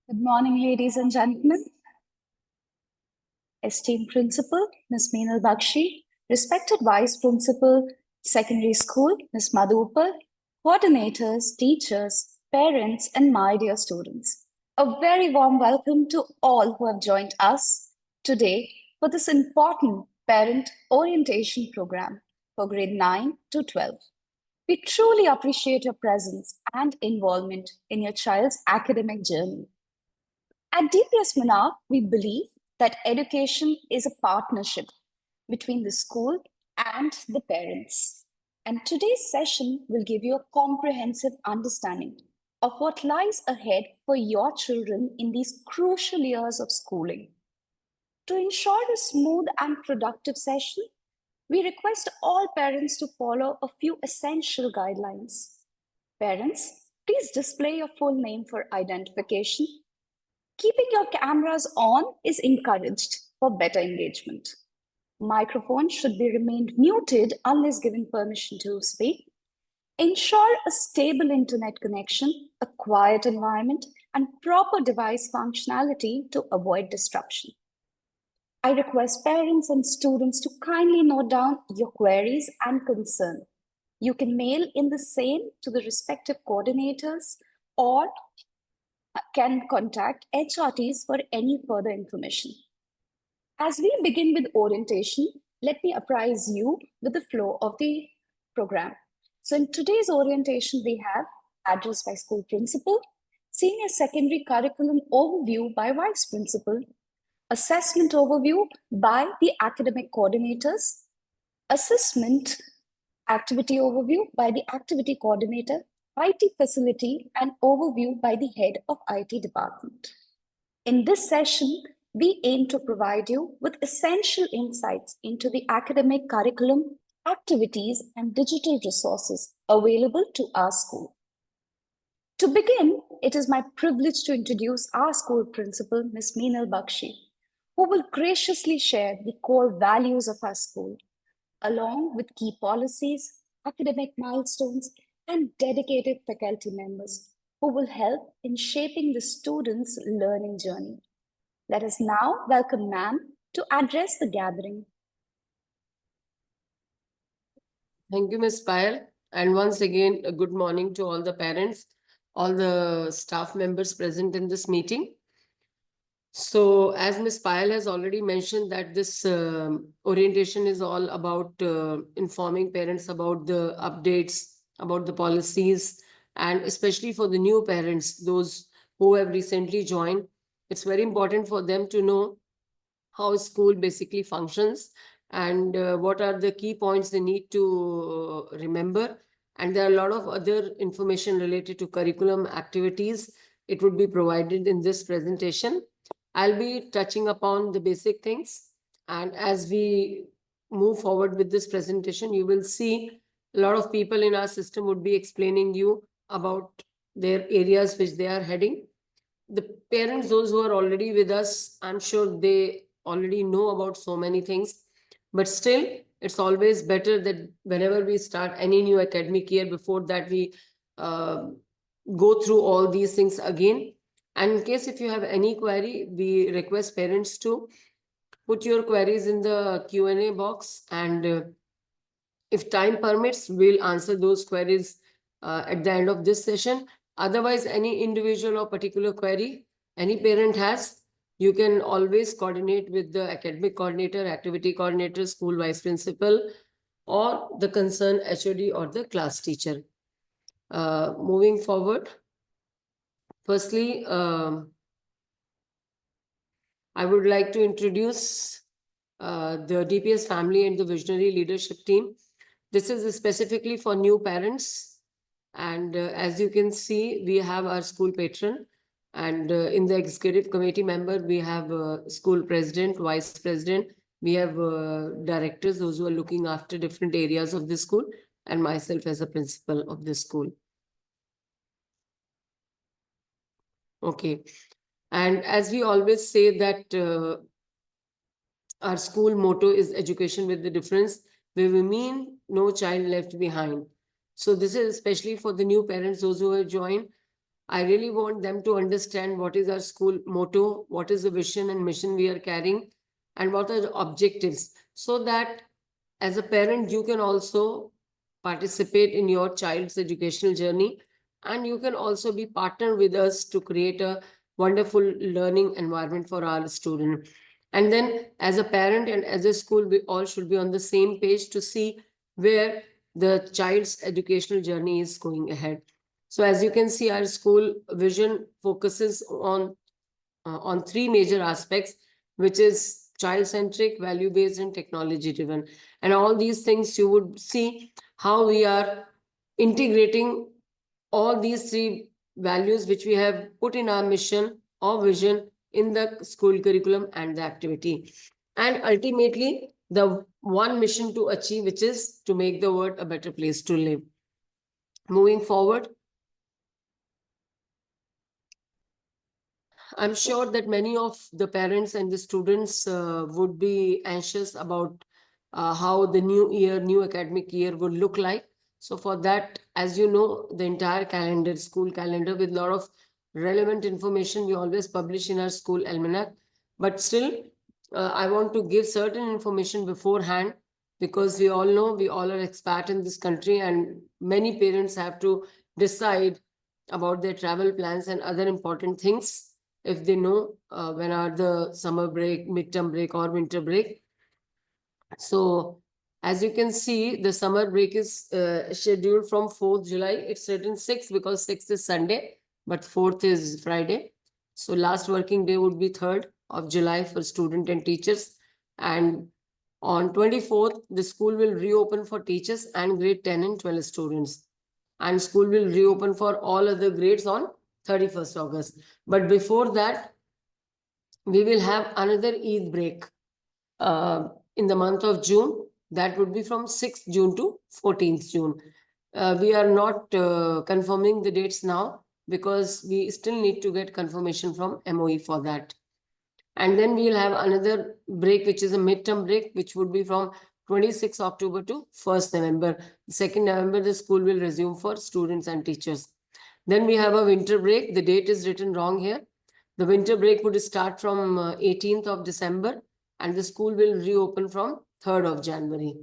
Good morning, ladies and gentlemen. Esteemed Principal, Ms. Meenal Bakshi, respected Vice Principal, Secondary School, Ms. Madhupal, coordinators, teachers, parents, and my dear students. A very warm welcome to all who have joined us today for this important parent orientation program for grade 9 to 12. We truly appreciate your presence and involvement in your child's academic journey. At DPS Monarch, we believe that education is a partnership between the school and the parents. And today's session will give you a comprehensive understanding of what lies ahead for your children in these crucial years of schooling. To ensure a smooth and productive session, we request all parents to follow a few essential guidelines. Parents, please display your full name for identification. Keeping your cameras on is encouraged for better engagement. Microphones should be remained muted unless given permission to speak. Ensure a stable internet connection, a quiet environment, and proper device functionality to avoid disruption. I request parents and students to kindly note down your queries and concern. You can mail in the same to the respective coordinators or can contact HRTs for any further information. As we begin with orientation, let me apprise you with the flow of the program. So in today's orientation, we have address by school principal, senior secondary curriculum overview by vice principal, assessment overview by the academic coordinators, assessment activity overview by the activity coordinator, IT facility, and overview by the head of IT department. In this session, we aim to provide you with essential insights into the academic curriculum, activities, and digital resources available to our school. To begin, it is my privilege to introduce our school principal, Ms. Meenal Bakshi, who will graciously share the core values of our school, along with key policies, academic milestones, and dedicated faculty members who will help in shaping the students' learning journey. Let us now welcome ma'am to address the gathering. Thank you, Ms. Payal. And once again, a good morning to all the parents, all the staff members present in this meeting. So as Ms. Payal has already mentioned that this orientation is all about informing parents about the updates, about the policies, and especially for the new parents, those who have recently joined, it's very important for them to know how school basically functions and what are the key points they need to remember. And there are a lot of other information related to curriculum activities. It would be provided in this presentation. I'll be touching upon the basic things. And as we move forward with this presentation, you will see a lot of people in our system would be explaining you about their areas which they are heading. The parents, those who are already with us, I'm sure they already know about so many things, but still it's always better that whenever we start any new academic year, before that we uh, go through all these things again. And in case if you have any query, we request parents to put your queries in the Q&A box, and if time permits, we'll answer those queries at the end of this session. Otherwise, any individual or particular query any parent has, you can always coordinate with the academic coordinator, activity coordinator, school vice principal, or the concerned HOD or the class teacher. Moving forward, firstly, I would like to introduce the DPS family and the visionary leadership team. This is specifically for new parents. And as you can see, we have our school patron. And in the executive committee member, we have school president, vice president. We have directors, those who are looking after different areas of the school, and myself as a principal of the school. Okay. And as we always say that our school motto is education with the difference, where we mean no child left behind. So this is especially for the new parents, those who have joined. I really want them to understand what is our school motto, what is the vision and mission we are carrying, and what are the objectives, so that as a parent, you can also participate in your child's educational journey, and you can also be partner with us to create a wonderful learning environment for our student. And then as a parent and as a school, we all should be on the same page to see where the child's educational journey is going ahead. So as you can see, our school vision focuses on three major aspects, which is child-centric, value-based, and technology-driven. And all these things you would see how we are integrating all these three values which we have put in our mission or vision in the school curriculum and the activity. And ultimately, the one mission to achieve, which is to make the world a better place to live. Moving forward, I'm sure that many of the parents and the students would be anxious about how the new year, new academic year would look like. So for that, as you know, the entire calendar, school calendar with a lot of relevant information we always publish in our school almanac. But still, I want to give certain information beforehand, because we all know we all are expat in this country, and many parents have to decide about their travel plans and other important things if they know when are the summer break, midterm break, or winter break. So as you can see, the summer break is scheduled from 4th July. It's written 6th because 6th is Sunday, but 4th is Friday. So last working day would be 3rd of July for student and teachers. And on 24th, the school will reopen for teachers and grade 10 and 12 students. And school will reopen for all other grades on 31st August. But before that, we will have another Eid break in the month of June. That would be from 6th June to 14th June. We are not confirming the dates now because we still need to get confirmation from MOE for that. And then we'll have another break, which is a midterm break, which would be from 26th October to 1st November. 2nd November, the school will resume for students and teachers. Then we have a winter break. The date is written wrong here. The winter break would start from 18th of December, and the school will reopen from 3rd of January.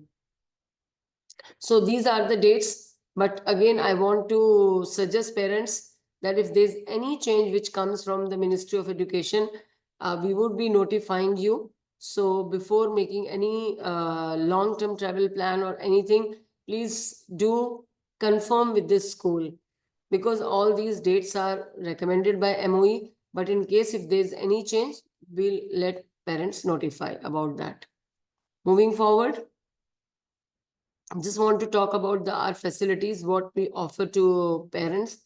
So these are the dates. But again, I want to suggest parents that if there's any change which comes from the Ministry of Education, we would be notifying you. So before making any long-term travel plan or anything, please do confirm with this school, because all these dates are recommended by MOE. But in case if there's any change, we'll let parents notify about that. Moving forward, I just want to talk about our facilities, what we offer to parents.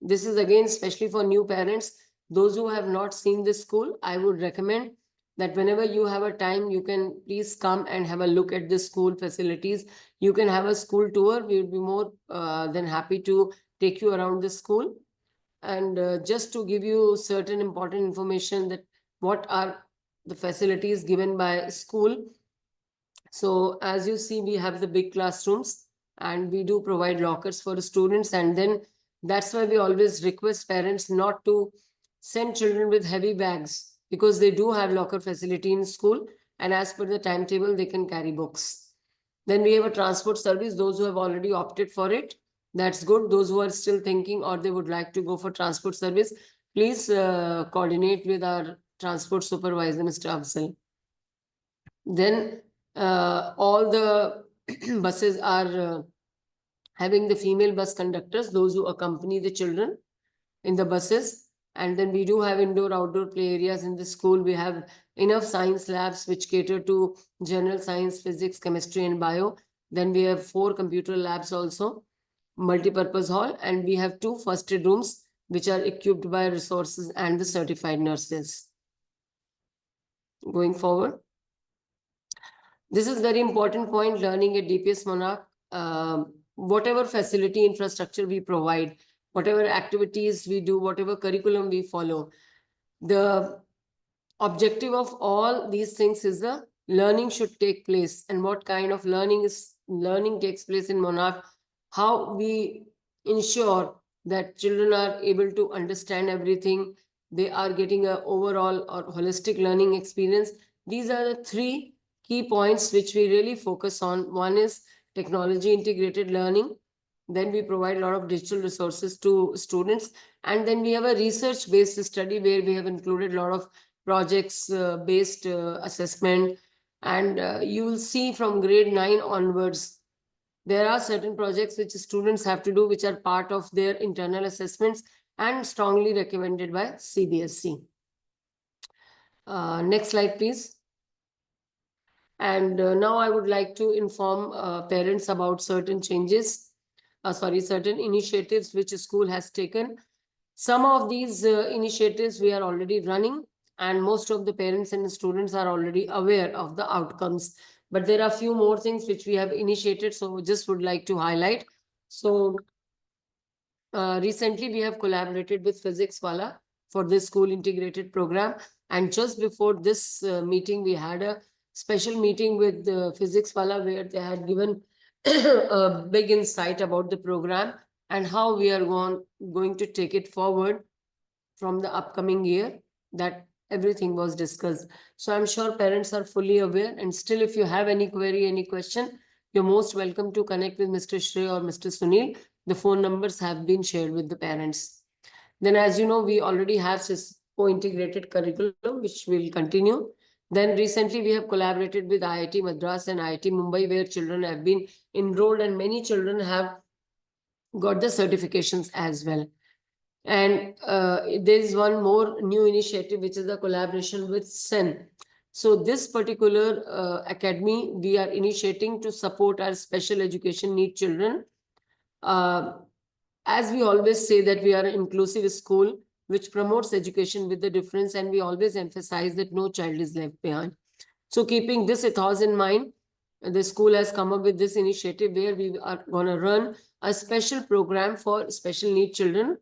This is again, especially for new parents. Those who have not seen this school, I would recommend that whenever you have a time, you can please come and have a look at the school facilities. You can have a school tour. We would be more than happy to take you around the school. And just to give you certain important information that what are the facilities given by school. So as you see, we have the big classrooms and we do provide lockers for the students. And then that's why we always request parents not to send children with heavy bags, because they do have locker facility in school. And as per the timetable, they can carry books. Then we have a transport service. Those who have already opted for it, that's good. Those who are still thinking or they would like to go for transport service, please coordinate with our transport supervisor, Mr. Afzal. Then all the buses are having the female bus conductors, those who accompany the children in the buses. And then we do have indoor outdoor play areas in the school. We have enough science labs which cater to general science, physics, chemistry, and bio. Then we have 4 computer labs also, multi-purpose hall, and we have 2 first aid rooms which are equipped by resources and the certified nurses. Going forward, this is very important point, learning at DPS Monarch. Whatever facility infrastructure we provide, whatever activities we do, whatever curriculum we follow, the objective of all these things is the learning should take place. And what kind of learning takes place in Monarch, how we ensure that children are able to understand everything. They are getting a overall or holistic learning experience. These are the three key points which we really focus on. One is technology integrated learning. Then we provide a lot of digital resources to students. And then we have a research based study where we have included a lot of projects based assessment. And you will see from grade 9 onwards, there are certain projects which students have to do, which are part of their internal assessments and strongly recommended by CBSE. Next slide, please. And now I would like to inform parents about certain changes, certain initiatives which school has taken. Some of these initiatives we are already running, and most of the parents and students are already aware of the outcomes. But there are few more things which we have initiated, so just would like to highlight. So recently we have collaborated with Physics Wala for this school integrated program. And just before this meeting, we had a special meeting with Physics Wala where they had given a big insight about the program and how we are going to take it forward from the upcoming year. That everything was discussed. So I'm sure parents are fully aware. And still, if you have any query, any question, you're most welcome to connect with Mr. Shri or Mr. Sunil. The phone numbers have been shared with the parents. Then, as you know, we already have Cisco integrated curriculum, which will continue. Then recently we have collaborated with IIT Madras and IIT Mumbai, where children have been enrolled and many children have got the certifications as well. And there is one more new initiative, which is a collaboration with SEN. So this particular academy, we are initiating to support our special education need children. As we always say that we are an inclusive school, which promotes education with the difference, and we always emphasize that no child is left behind. So keeping this ethos in mind, the school has come up with this initiative where we are going to run a special program for special need children.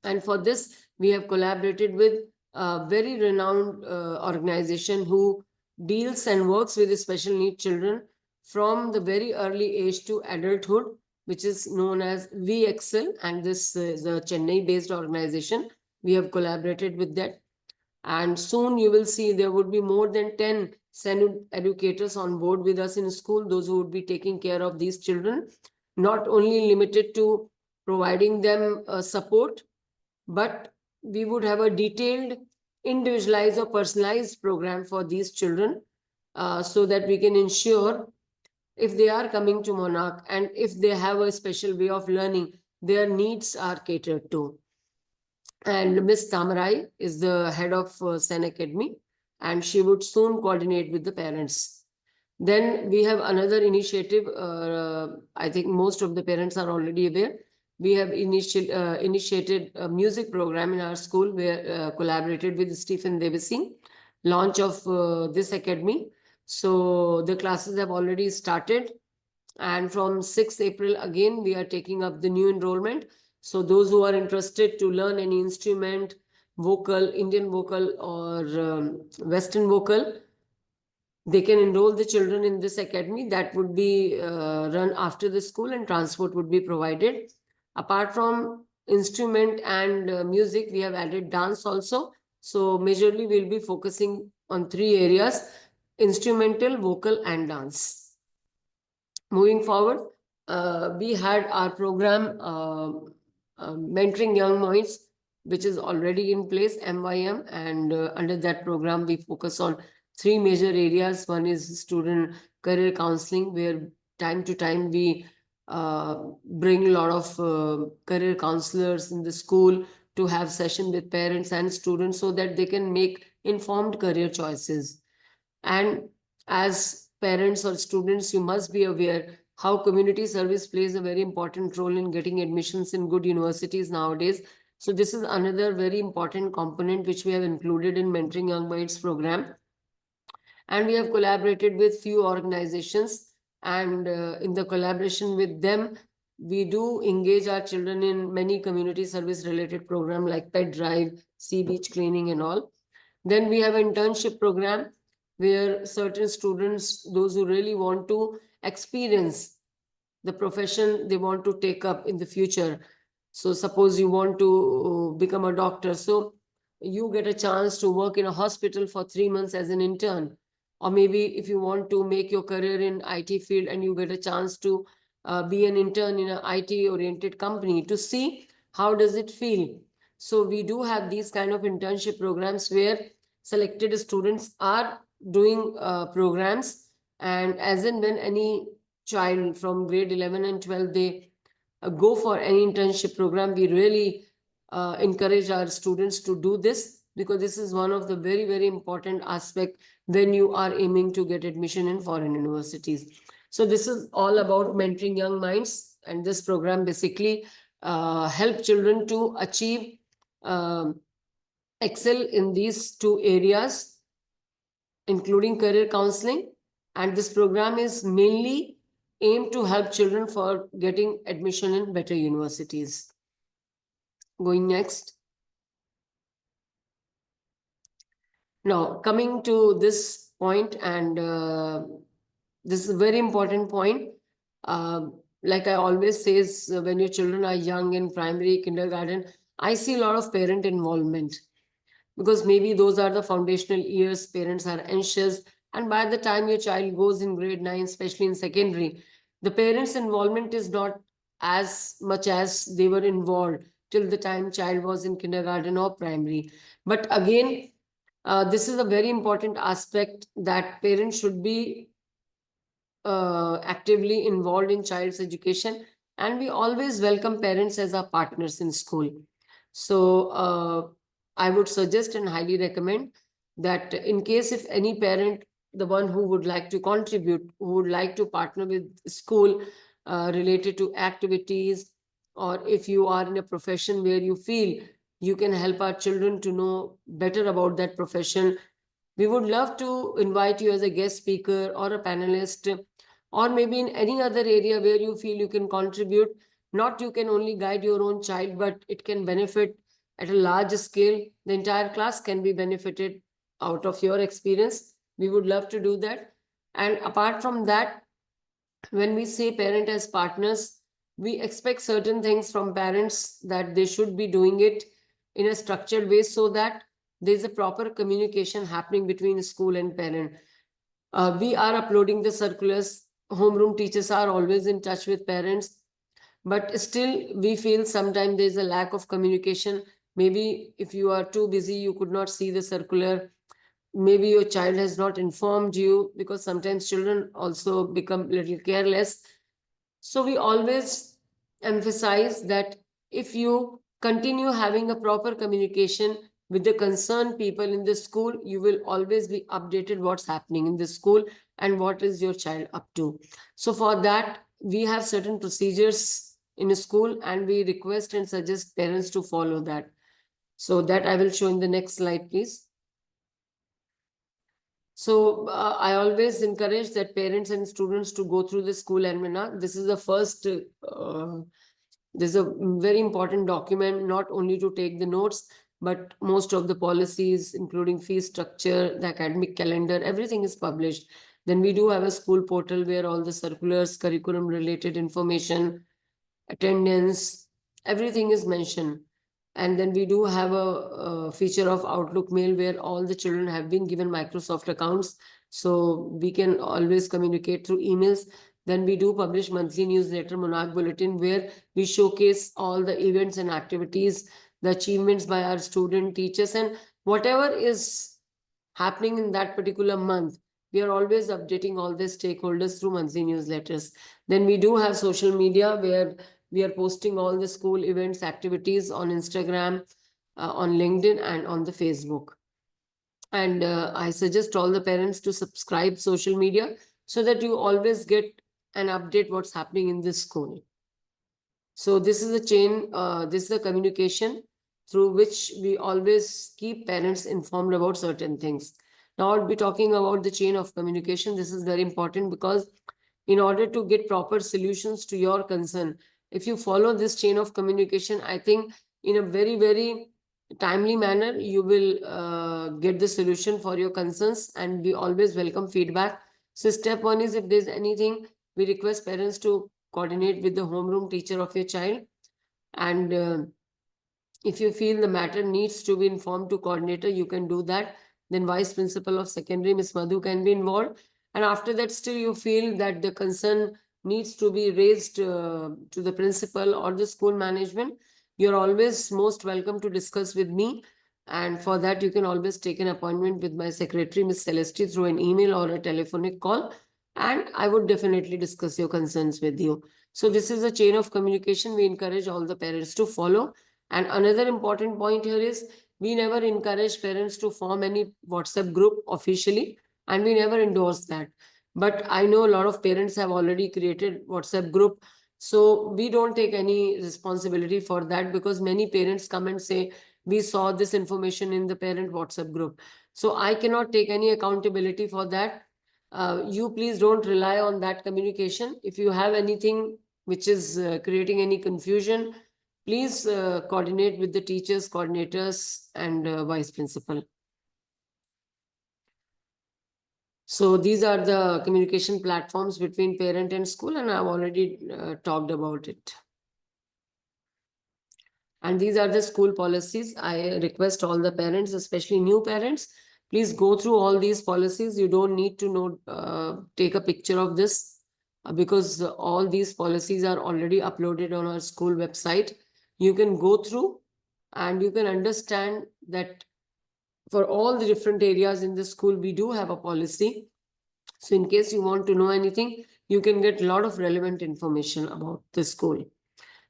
And for this, we have collaborated with a very renowned organization who deals and works with the special need children from the very early age to adulthood, which is known as VExcel. And this is a Chennai-based organization. We have collaborated with that. And soon you will see there would be more than 10 SEN educators on board with us in school, those who would be taking care of these children, not only limited to providing them support, but we would have a detailed, individualized or personalized program for these children so that we can ensure if they are coming to Monarch and if they have a special way of learning, their needs are catered to. And Miss Tamarai is the head of SEN Academy, and she would soon coordinate with the parents. Then we have another initiative. I think most of the parents are already aware. We have initiated a music program in our school where collaborated with Stephen Devisi, launch of this academy. So the classes have already started. And from 6th April, again, we are taking up the new enrollment. So those who are interested to learn any instrument, vocal, Indian vocal or Western vocal, they can enroll the children in this academy. That would be run after the school, and transport would be provided. Apart from instrument and music, we have added dance also. So majorly we'll be focusing on 3 areas: instrumental, vocal and dance. Moving forward, we had our program Mentoring Young Minds, which is already in place, MYM, and under that program we focus on 3 major areas. One is student career counseling, where time to time we bring a lot of career counselors in the school to have session with parents and students so that they can make informed career choices. And as parents or students, you must be aware how community service plays a very important role in getting admissions in good universities nowadays. So this is another very important component which we have included in Mentoring Young Minds program. And we have collaborated with few organizations, and in the collaboration with them, we do engage our children in many community service related programs like pet drive, sea beach cleaning and all. Then we have an internship program where certain students, those who really want to experience the profession they want to take up in the future. So suppose you want to become a doctor. So you get a chance to work in a hospital for 3 months as an intern. Or maybe if you want to make your career in IT field and you get a chance to be an intern in an IT oriented company to see how does it feel. So we do have these kind of internship programs where selected students are doing programs, and as and when any child from grade 11 and 12 they go for any internship program, we really encourage our students to do this, because this is one of the very, very important aspect when you are aiming to get admission in foreign universities. So this is all about mentoring young minds, and this program basically help children to achieve excel in these two areas, including career counseling. And this program is mainly aimed to help children for getting admission in better universities. Going next. Now, coming to this point, and this is a very important point. Like I always says, when your children are young in primary, kindergarten, I see a lot of parent involvement, because maybe those are the foundational years. Parents are anxious, and by the time your child goes in grade 9, especially in secondary, the parents involvement is not as much as they were involved till the time child was in kindergarten or primary. But again, this is a very important aspect, that parents should be actively involved in child's education, and we always welcome parents as our partners in school. So I would suggest and highly recommend that in case if any parent, the one who would like to contribute, who would like to partner with school related to activities, or if you are in a profession where you feel you can help our children to know better about that profession, we would love to invite you as a guest speaker or a panelist, or maybe in any other area where you feel you can contribute. Not you can only guide your own child, but it can benefit at a large scale. The entire class can be benefited out of your experience. We would love to do that. And apart from that, when we say parent as partners, we expect certain things from parents, that they should be doing it in a structured way, so that there's a proper communication happening between school and parent. We are uploading the circulars. Homeroom teachers are always in touch with parents, but still we feel sometimes there's a lack of communication. Maybe if you are too busy, you could not see the circular. Maybe your child has not informed you, because sometimes children also become little careless. So we always emphasize that if you continue having a proper communication with the concerned people in the school, you will always be updated what's happening in the school and what is your child up to. So for that, we have certain procedures in a school, and we request and suggest parents to follow that. So that I will show in the next slide, please. So I always encourage that parents and students to go through the school almanac. This is the first, this is a very important document, not only to take the notes, but most of the policies, including fee structure, the academic calendar, everything is published. Then we do have a school portal where all the circulars, curriculum related information, attendance, everything is mentioned. And then we do have a feature of Outlook Mail where all the children have been given Microsoft accounts. So we can always communicate through emails. Then we do publish monthly newsletter, Monarch Bulletin, where we showcase all the events and activities, the achievements by our student teachers, and whatever is happening in that particular month. We are always updating all the stakeholders through monthly newsletters. Then we do have social media where we are posting all the school events, activities on Instagram, on LinkedIn, and on the Facebook. And I suggest all the parents to subscribe social media, so that you always get an update what's happening in this school. So this is a chain, this is a communication through which we always keep parents informed about certain things. Now I'll be talking about the chain of communication. This is very important, because in order to get proper solutions to your concern, if you follow this chain of communication, I think in a very, very timely manner, you will get the solution for your concerns, and we always welcome feedback. So step one is, if there's anything, we request parents to coordinate with the homeroom teacher of your child. And if you feel the matter needs to be informed to coordinator, you can do that. Then vice principal of secondary, Ms. Madhu, can be involved. And after that, still you feel that the concern needs to be raised to the principal or the school management, you're always most welcome to discuss with me. And for that, you can always take an appointment with my secretary, Ms. Celeste, through an email or a telephonic call. And I would definitely discuss your concerns with you. So this is a chain of communication we encourage all the parents to follow. And another important point here is we never encourage parents to form any WhatsApp group officially, and we never endorse that. But I know a lot of parents have already created WhatsApp group. So we don't take any responsibility for that, because many parents come and say, we saw this information in the parent WhatsApp group. So I cannot take any accountability for that. You please don't rely on that communication. If you have anything which is creating any confusion, please coordinate with the teachers, coordinators, and vice principal. So these are the communication platforms between parent and school, and I've already talked about it. And these are the school policies. I request all the parents, especially new parents, please go through all these policies. You don't need to know, take a picture of this because all these policies are already uploaded on our school website. You can go through and you can understand that for all the different areas in the school, we do have a policy. So in case you want to know anything, you can get a lot of relevant information about the school.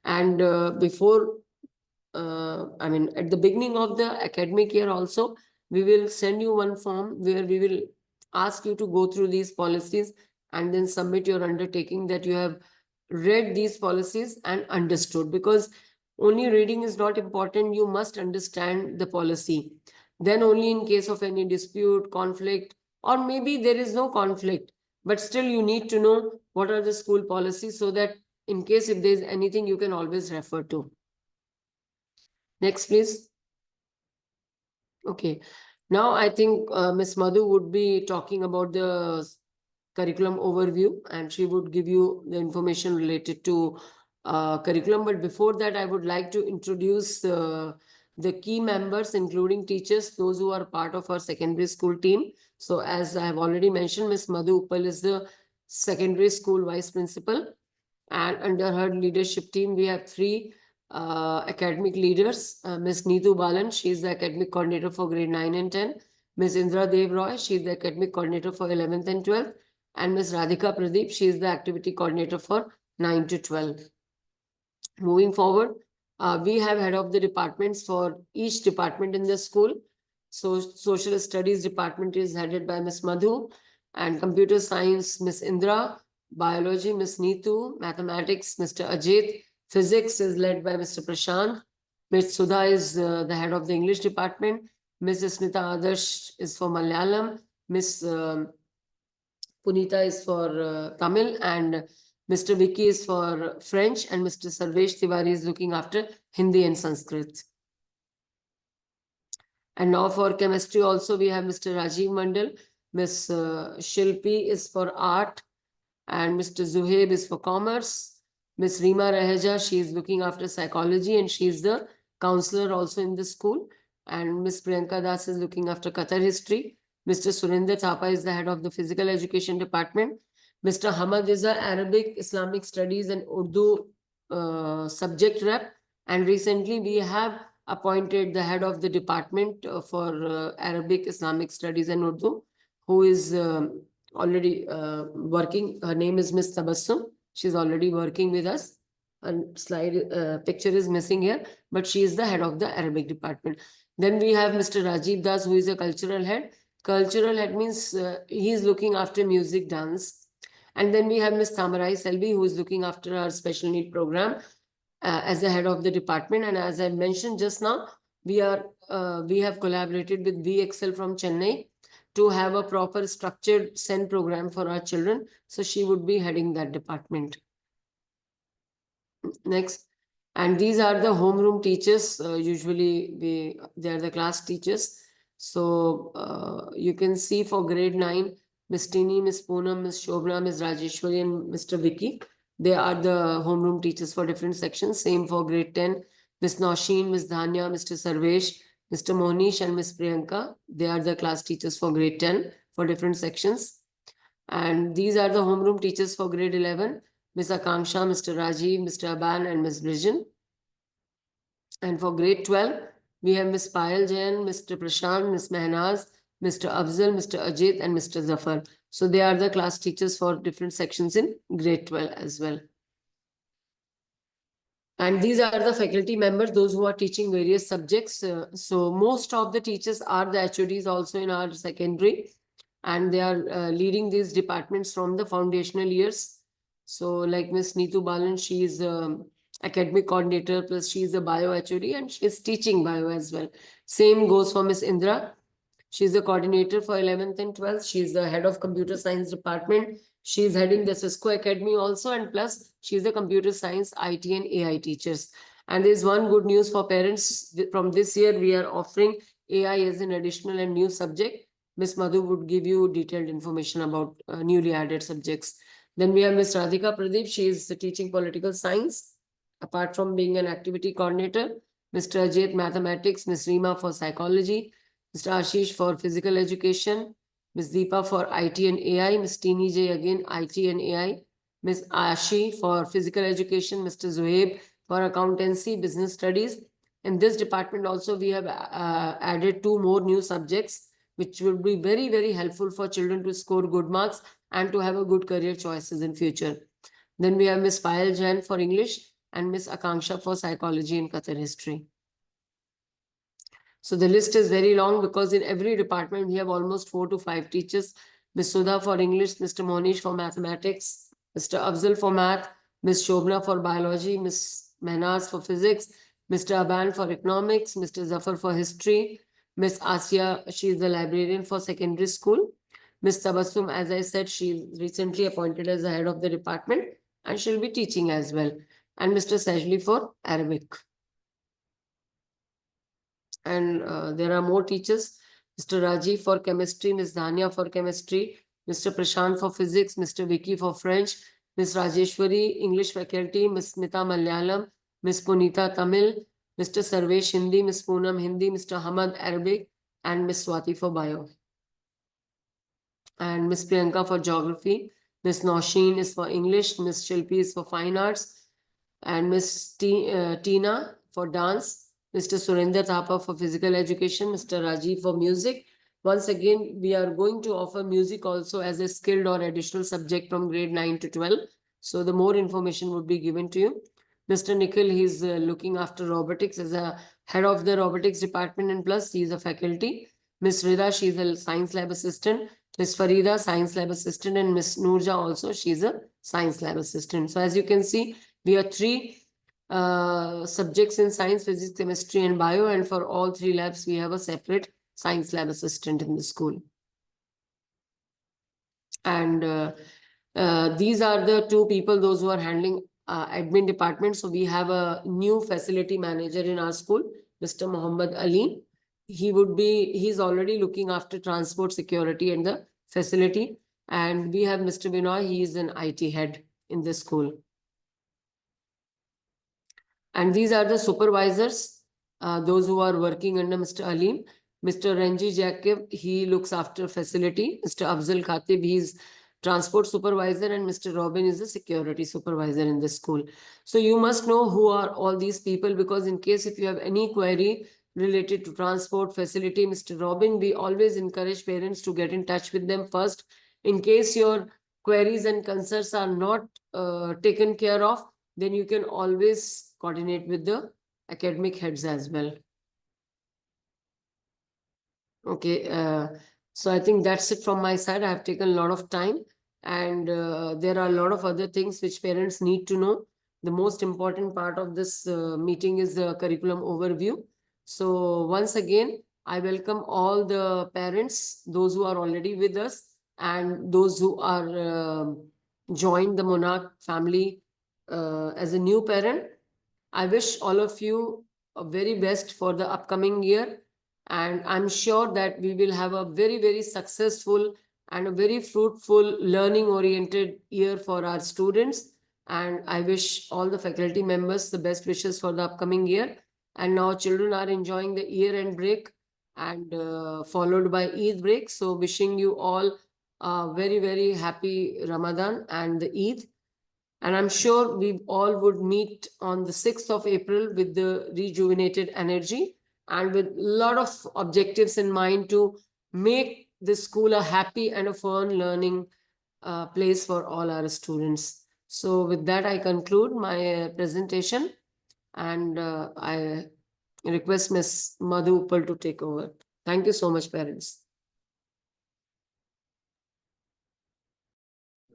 And at the beginning of the academic year also, we will send you one form where we will ask you to go through these policies and then submit your undertaking that you have read these policies and understood, because only reading is not important. You must understand the policy. Then only in case of any dispute, conflict, or maybe there is no conflict, but still you need to know what are the school policies, so that in case if there is anything, you can always refer to. Next, please. Okay. Now I think Ms. Madhu would be talking about the curriculum overview, and she would give you the information related to curriculum. But before that, I would like to introduce the key members, including teachers, those who are part of our secondary school team. So as I have already mentioned, Ms. Madhu Uppal is the secondary school vice principal, and under her leadership team, we have three academic leaders. Ms. Neetu Balan, she is the academic coordinator for grade 9 and 10. Ms. Indra Dev Roy, she is the academic coordinator for 11th and 12th. And Ms. Radhika Pradeep, she is the activity coordinator for 9 to 12. Moving forward, we have head of the departments for each department in the school. So social studies department is headed by Ms. Madhu, and computer science, Ms. Indra, biology, Ms. Neetu, mathematics, Mr. Ajit, physics is led by Mr. Prashant. Ms. Sudha is the head of the English department. Ms. Smita Adarsh is for Malayalam. Ms. Punita is for Tamil, and Mr. Vicky is for French, and Mr. Sarvesh Tiwari is looking after Hindi and Sanskrit. And now for chemistry also we have Mr. Rajiv Mandal, Ms. Shilpi is for art, and Mr. Zuhaib is for commerce. Ms. Reema Raheja, she is looking after psychology, and she is the counselor also in the school. And Ms. Priyanka Das is looking after Qatar history. Mr. Surinder Thapa is the head of the physical education department. Mr. Hamad is the Arabic, Islamic studies and Urdu subject rep. And recently we have appointed the head of the department for Arabic, Islamic studies and Urdu, who is already working. Her name is Miss Tabassum. She's already working with us. A slide picture is missing here, but she is the head of the Arabic department. Then we have Mr. Rajiv Das, who is a cultural head. Cultural head means he is looking after music, dance. And then we have Ms. Tamarai Selvi, who is looking after our special need program as the head of the department. And as I mentioned just now, we have collaborated with VXL from Chennai to have a proper structured SEN program for our children. So she would be heading that department. Next. And these are the homeroom teachers. Usually they are the class teachers. So you can see for grade 9, Ms. Tini, Ms. Poonam, Ms. Shobna, Ms. Rajeshwari, and Mr. Vicky. They are the homeroom teachers for different sections. Same for grade 10. Miss Nausheen, Miss Dhanya, Mr. Sarvesh, Mr. Monish, and Miss Priyanka. They are the class teachers for grade 10 for different sections. And these are the homeroom teachers for grade 11. Miss Akanksha, Mr. Rajiv, Mr. Aban, and Miss Brijan. And for grade 12, we have Miss Payal Jain, Mr. Prashant, Miss Mehnaz, Mr. Afzal, Mr. Ajit, and Mr. Zafar. So they are the class teachers for different sections in grade 12 as well. And these are the faculty members, those who are teaching various subjects. So most of the teachers are the HODs also in our secondary, and they are leading these departments from the foundational years. So like Miss Neetu Balan, she is academic coordinator, plus she is a bio HOD and she is teaching bio as well. Same goes for Miss Indra. She is the coordinator for 11th and 12th. She is the head of computer science department. She is heading the Cisco Academy also, and plus she is the computer science, IT, and AI teachers. And there is one good news for parents. From this year, we are offering AI as an additional and new subject. Miss Madhu would give you detailed information about newly added subjects. Then we have Miss Radhika Pradeep. She is teaching political science, apart from being an activity coordinator. Mr. Ajit, mathematics. Miss Reema for psychology. Mr. Ashish for physical education. Ms. Deepa for IT and AI. Ms. Teeny J again IT and AI. Ms. Ashi for physical education. Mr. Zohaib for accountancy, business studies. In this department also we have added 2 more new subjects, which will be very, very helpful for children to score good marks and to have a good career choices in future. Then we have Ms. Payal Jain for English and Ms. Akanksha for psychology and Qatar history. So the list is very long because in every department we have almost 4 to 5 teachers. Ms. Sudha for English, Mr. Monish for mathematics, Mr. Afzal for math, Ms. Shobna for biology, Ms. Mehnaz for physics, Mr. Aban for economics, Mr. Zafar for history, Ms. Asia, she is the librarian for secondary school. Ms. Tabassum, as I said, she is recently appointed as the head of the department and she'll be teaching as well. And Mr. Sajli for Arabic. And there are more teachers. Mr. Rajiv for chemistry, Ms. Dhanya for chemistry, Mr. Prashant for physics, Mr. Vicky for French, Ms. Rajeshwari, English faculty, Ms. Smita Malayalam, Ms. Punita Tamil, Mr. Sarvesh Hindi, Ms. Poonam Hindi, Mr. Hamad Arabic, and Ms. Swati for bio. And Ms. Priyanka for geography, Ms. Nausheen is for English, Ms. Shilpi is for fine arts, and Ms. Tina for dance, Mr. Surinder Thapa for physical education, Mr. Rajiv for music. Once again, we are going to offer music also as a skilled or additional subject from grade 9 to 12. So the more information would be given to you. Mr. Nikhil, he's looking after robotics as a head of the robotics department, and plus he is a faculty. Ms. Rida, she is a science lab assistant. Ms. Farida, science lab assistant, and Ms. Noorja also, she is a science lab assistant. So as you can see, we have 3 subjects in science, physics, chemistry, and bio. And for all 3 labs, we have a separate science lab assistant in the school. And these are the 2 people, those who are handling admin department. So we have a new facility manager in our school, Mr. Muhammad Ali. He's already looking after transport security and the facility. And we have Mr. Binoy, he is an IT head in the school. And these are the supervisors, those who are working under Mr. Alim. Mr. Ranji Jacob, he looks after facility. Mr. Afzal Khatib, he's transport supervisor, and Mr. Robin is the security supervisor in the school. So you must know who are all these people, because in case if you have any query related to transport facility, Mr. Robin, we always encourage parents to get in touch with them first. In case your queries and concerns are not taken care of, then you can always coordinate with the academic heads as well. Okay, so I think that's it from my side. I have taken a lot of time, and there are a lot of other things which parents need to know. The most important part of this meeting is the curriculum overview. So once again, I welcome all the parents, those who are already with us and those who are joined the Monarch family as a new parent. I wish all of you a very best for the upcoming year. And I'm sure that we will have a very, very successful and a very fruitful learning oriented year for our students. And I wish all the faculty members the best wishes for the upcoming year. And now children are enjoying the year-end break and followed by Eid break. So wishing you all a very, very happy Ramadan and the Eid. And I'm sure we all would meet on the 6th of April with the rejuvenated energy and with a lot of objectives in mind to make this school a happy and a fun learning place for all our students. So with that, I conclude my presentation and I request Ms. Madhu Uppal to take over. Thank you so much, parents.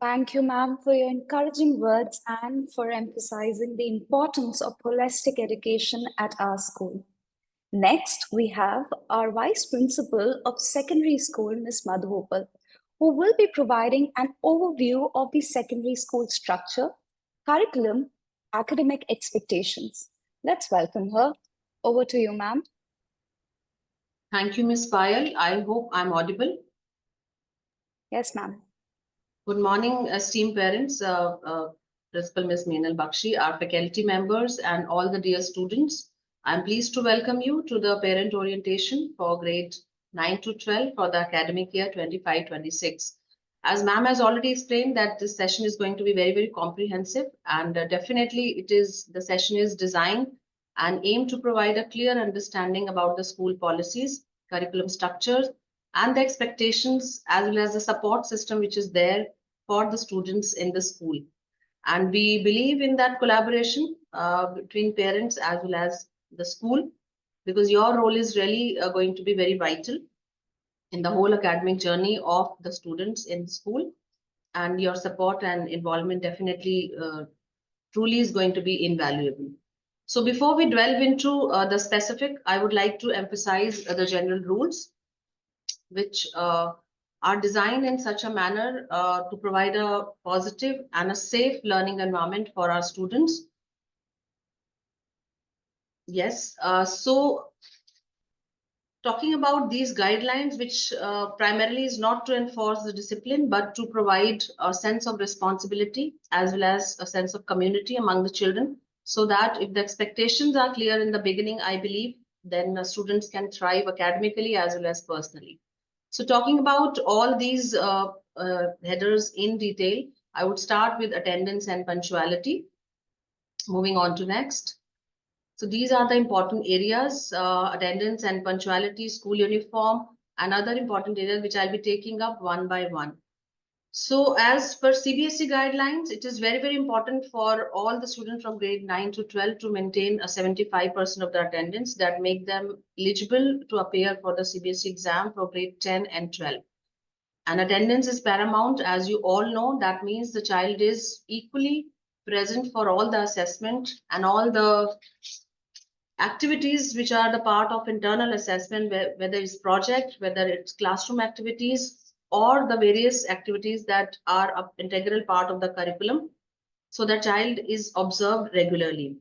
Thank you, ma'am, for your encouraging words and for emphasizing the importance of holistic education at our school. Next, we have our Vice Principal of Secondary School, Ms. Madhu Uppal, who will be providing an overview of the secondary school structure, curriculum, academic expectations. Let's welcome her. Over to you, ma'am. Thank you, Ms. Payal. I hope I'm audible. Yes, ma'am. Good morning, esteemed parents, Principal Ms. Meenal Bakshi, our faculty members, and all the dear students. I'm pleased to welcome you to the parent orientation for grade 9 to 12 for the academic year 25-26. As ma'am has already explained that this session is going to be very, very comprehensive, and definitely the session is designed and aimed to provide a clear understanding about the school policies, curriculum structures, and the expectations, as well as the support system which is there for the students in the school. And we believe in that collaboration between parents as well as the school, because your role is really going to be very vital in the whole academic journey of the students in the school. And your support and involvement definitely truly is going to be invaluable. So before we delve into the specific, I would like to emphasize the general rules, which are designed in such a manner to provide a positive and a safe learning environment for our students. Yes, so talking about these guidelines, which primarily is not to enforce the discipline, but to provide a sense of responsibility as well as a sense of community among the children, so that if the expectations are clear in the beginning, I believe, then students can thrive academically as well as personally. So talking about all these headers in detail, I would start with attendance and punctuality. Moving on to next. So these are the important areas, attendance and punctuality, school uniform, and other important areas which I'll be taking up one by one. So as per CBSE guidelines, it is very, very important for all the students from grade 9 to 12 to maintain a 75% of their attendance that make them eligible to appear for the CBSE exam for grade 10 and 12. And attendance is paramount. As you all know, that means the child is equally present for all the assessment and all the activities which are the part of internal assessment, whether it's project, whether it's classroom activities, or the various activities that are an integral part of the curriculum. So the child is observed regularly.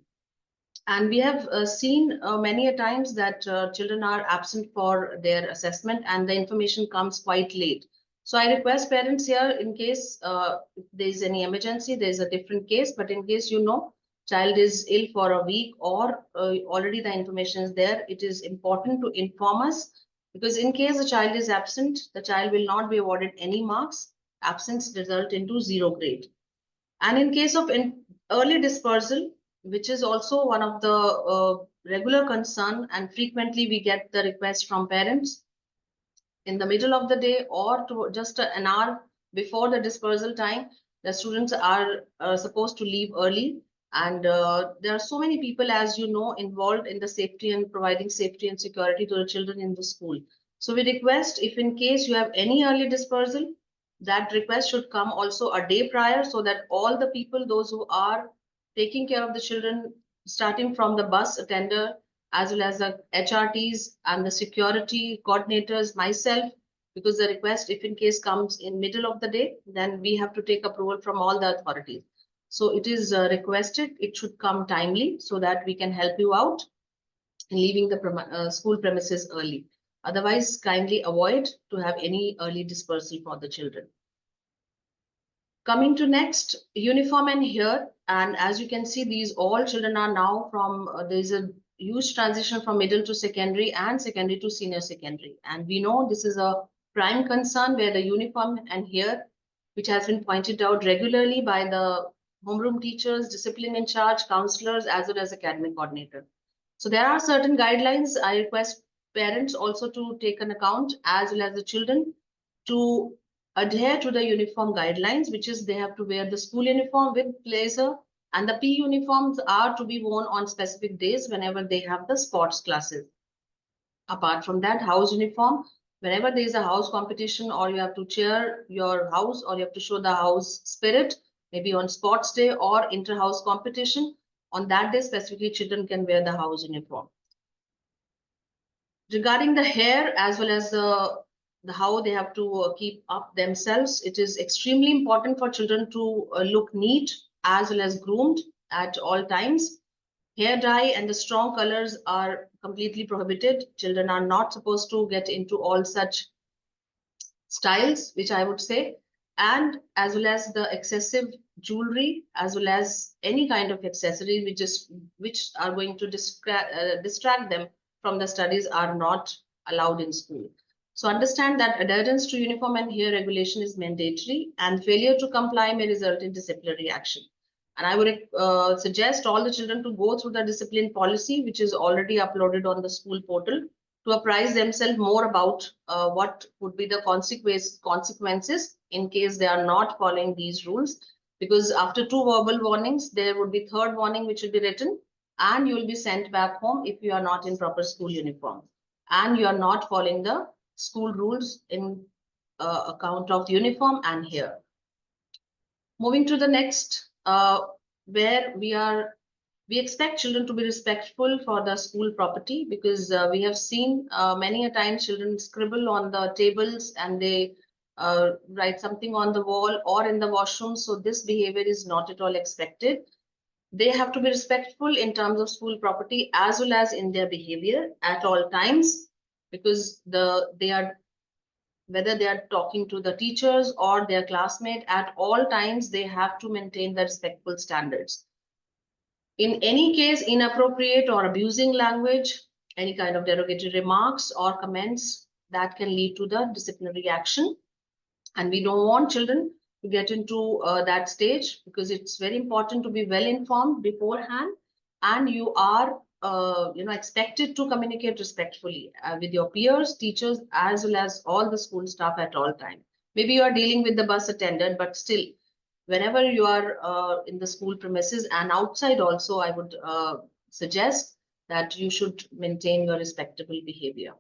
And we have seen many a times that children are absent for their assessment and the information comes quite late. So I request parents here, in case if there is any emergency, there is a different case, but in case you know child is ill for a week or already the information is there, it is important to inform us, because in case the child is absent, the child will not be awarded any marks. Absence result into 0 grade. And in case of early dispersal, which is also one of the regular concern, and frequently we get the request from parents in the middle of the day or to just an hour before the dispersal time, the students are supposed to leave early. And there are so many people, as you know, involved in the safety and providing safety and security to the children in the school. So we request, if in case you have any early dispersal, that request should come also a day prior, so that all the people, those who are taking care of the children, starting from the bus attender, as well as the HRTs and the security coordinators, myself, because the request, if in case comes in middle of the day, then we have to take approval from all the authorities. So it is requested, it should come timely so that we can help you out in leaving the school premises early. Otherwise, kindly avoid to have any early dispersal for the children. Coming to next, uniform, and here And as you can see, these all children are now from, there's a huge transition from middle to secondary and secondary to senior secondary. And we know this is a prime concern where the uniform and here, which has been pointed out regularly by the homeroom teachers, discipline in charge, counselors, as well as academic coordinator. So there are certain guidelines. I request parents also to take an account, as well as the children, to adhere to the uniform guidelines, which is they have to wear the school uniform with blazer, and the P uniforms are to be worn on specific days whenever they have the sports classes. Apart from that, house uniform, whenever there is a house competition or you have to cheer your house or you have to show the house spirit, maybe on sports day or inter-house competition, on that day specifically children can wear the house uniform. Regarding the hair as well as the how they have to keep up themselves, it is extremely important for children to look neat as well as groomed at all times. Hair dye and the strong colors are completely prohibited. Children are not supposed to get into all such styles, which I would say, and as well as the excessive jewelry, as well as any kind of accessory which are going to distract them from the studies are not allowed in school. So understand that adherence to uniform and hair regulation is mandatory, and failure to comply may result in disciplinary action. And I would suggest all the children to go through the discipline policy, which is already uploaded on the school portal, to apprise themselves more about what would be the consequences in case they are not following these rules. Because after 2 verbal warnings, there would be 3rd warning which will be written, and you will be sent back home if you are not in proper school uniform and you are not following the school rules in account of uniform and hair. Moving to the next, where we expect children to be respectful for the school property, because we have seen many a time children scribble on the tables and they write something on the wall or in the washroom. So this behavior is not at all expected. They have to be respectful in terms of school property as well as in their behavior at all times, because whether they are talking to the teachers or their classmate, at all times they have to maintain the respectful standards. In any case, inappropriate or abusing language, any kind of derogatory remarks or comments, that can lead to the disciplinary action. And we don't want children to get into that stage, because it's very important to be well informed beforehand, and you are expected to communicate respectfully with your peers, teachers, as well as all the school staff at all time. Maybe you are dealing with the bus attendant, but still, whenever you are in the school premises and outside also, I would suggest that you should maintain your respectable behavior.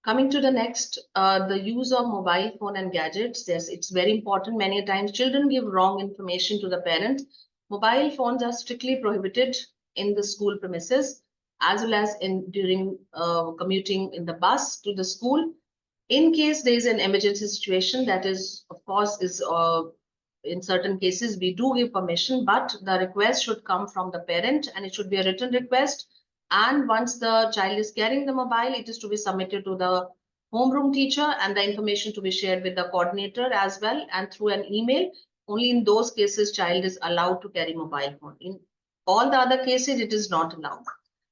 Coming to the next, the use of mobile phone and gadgets. Yes, it's very important. Many times children give wrong information to the parent. Mobile phones are strictly prohibited in the school premises, as well as during commuting in the bus to the school. In case there is an emergency situation, that is, of course, in certain cases, we do give permission, but the request should come from the parent and it should be a written request. And once the child is carrying the mobile, it is to be submitted to the homeroom teacher and the information to be shared with the coordinator as well, and through an email. Only in those cases, child is allowed to carry mobile phone. In all the other cases, it is not allowed.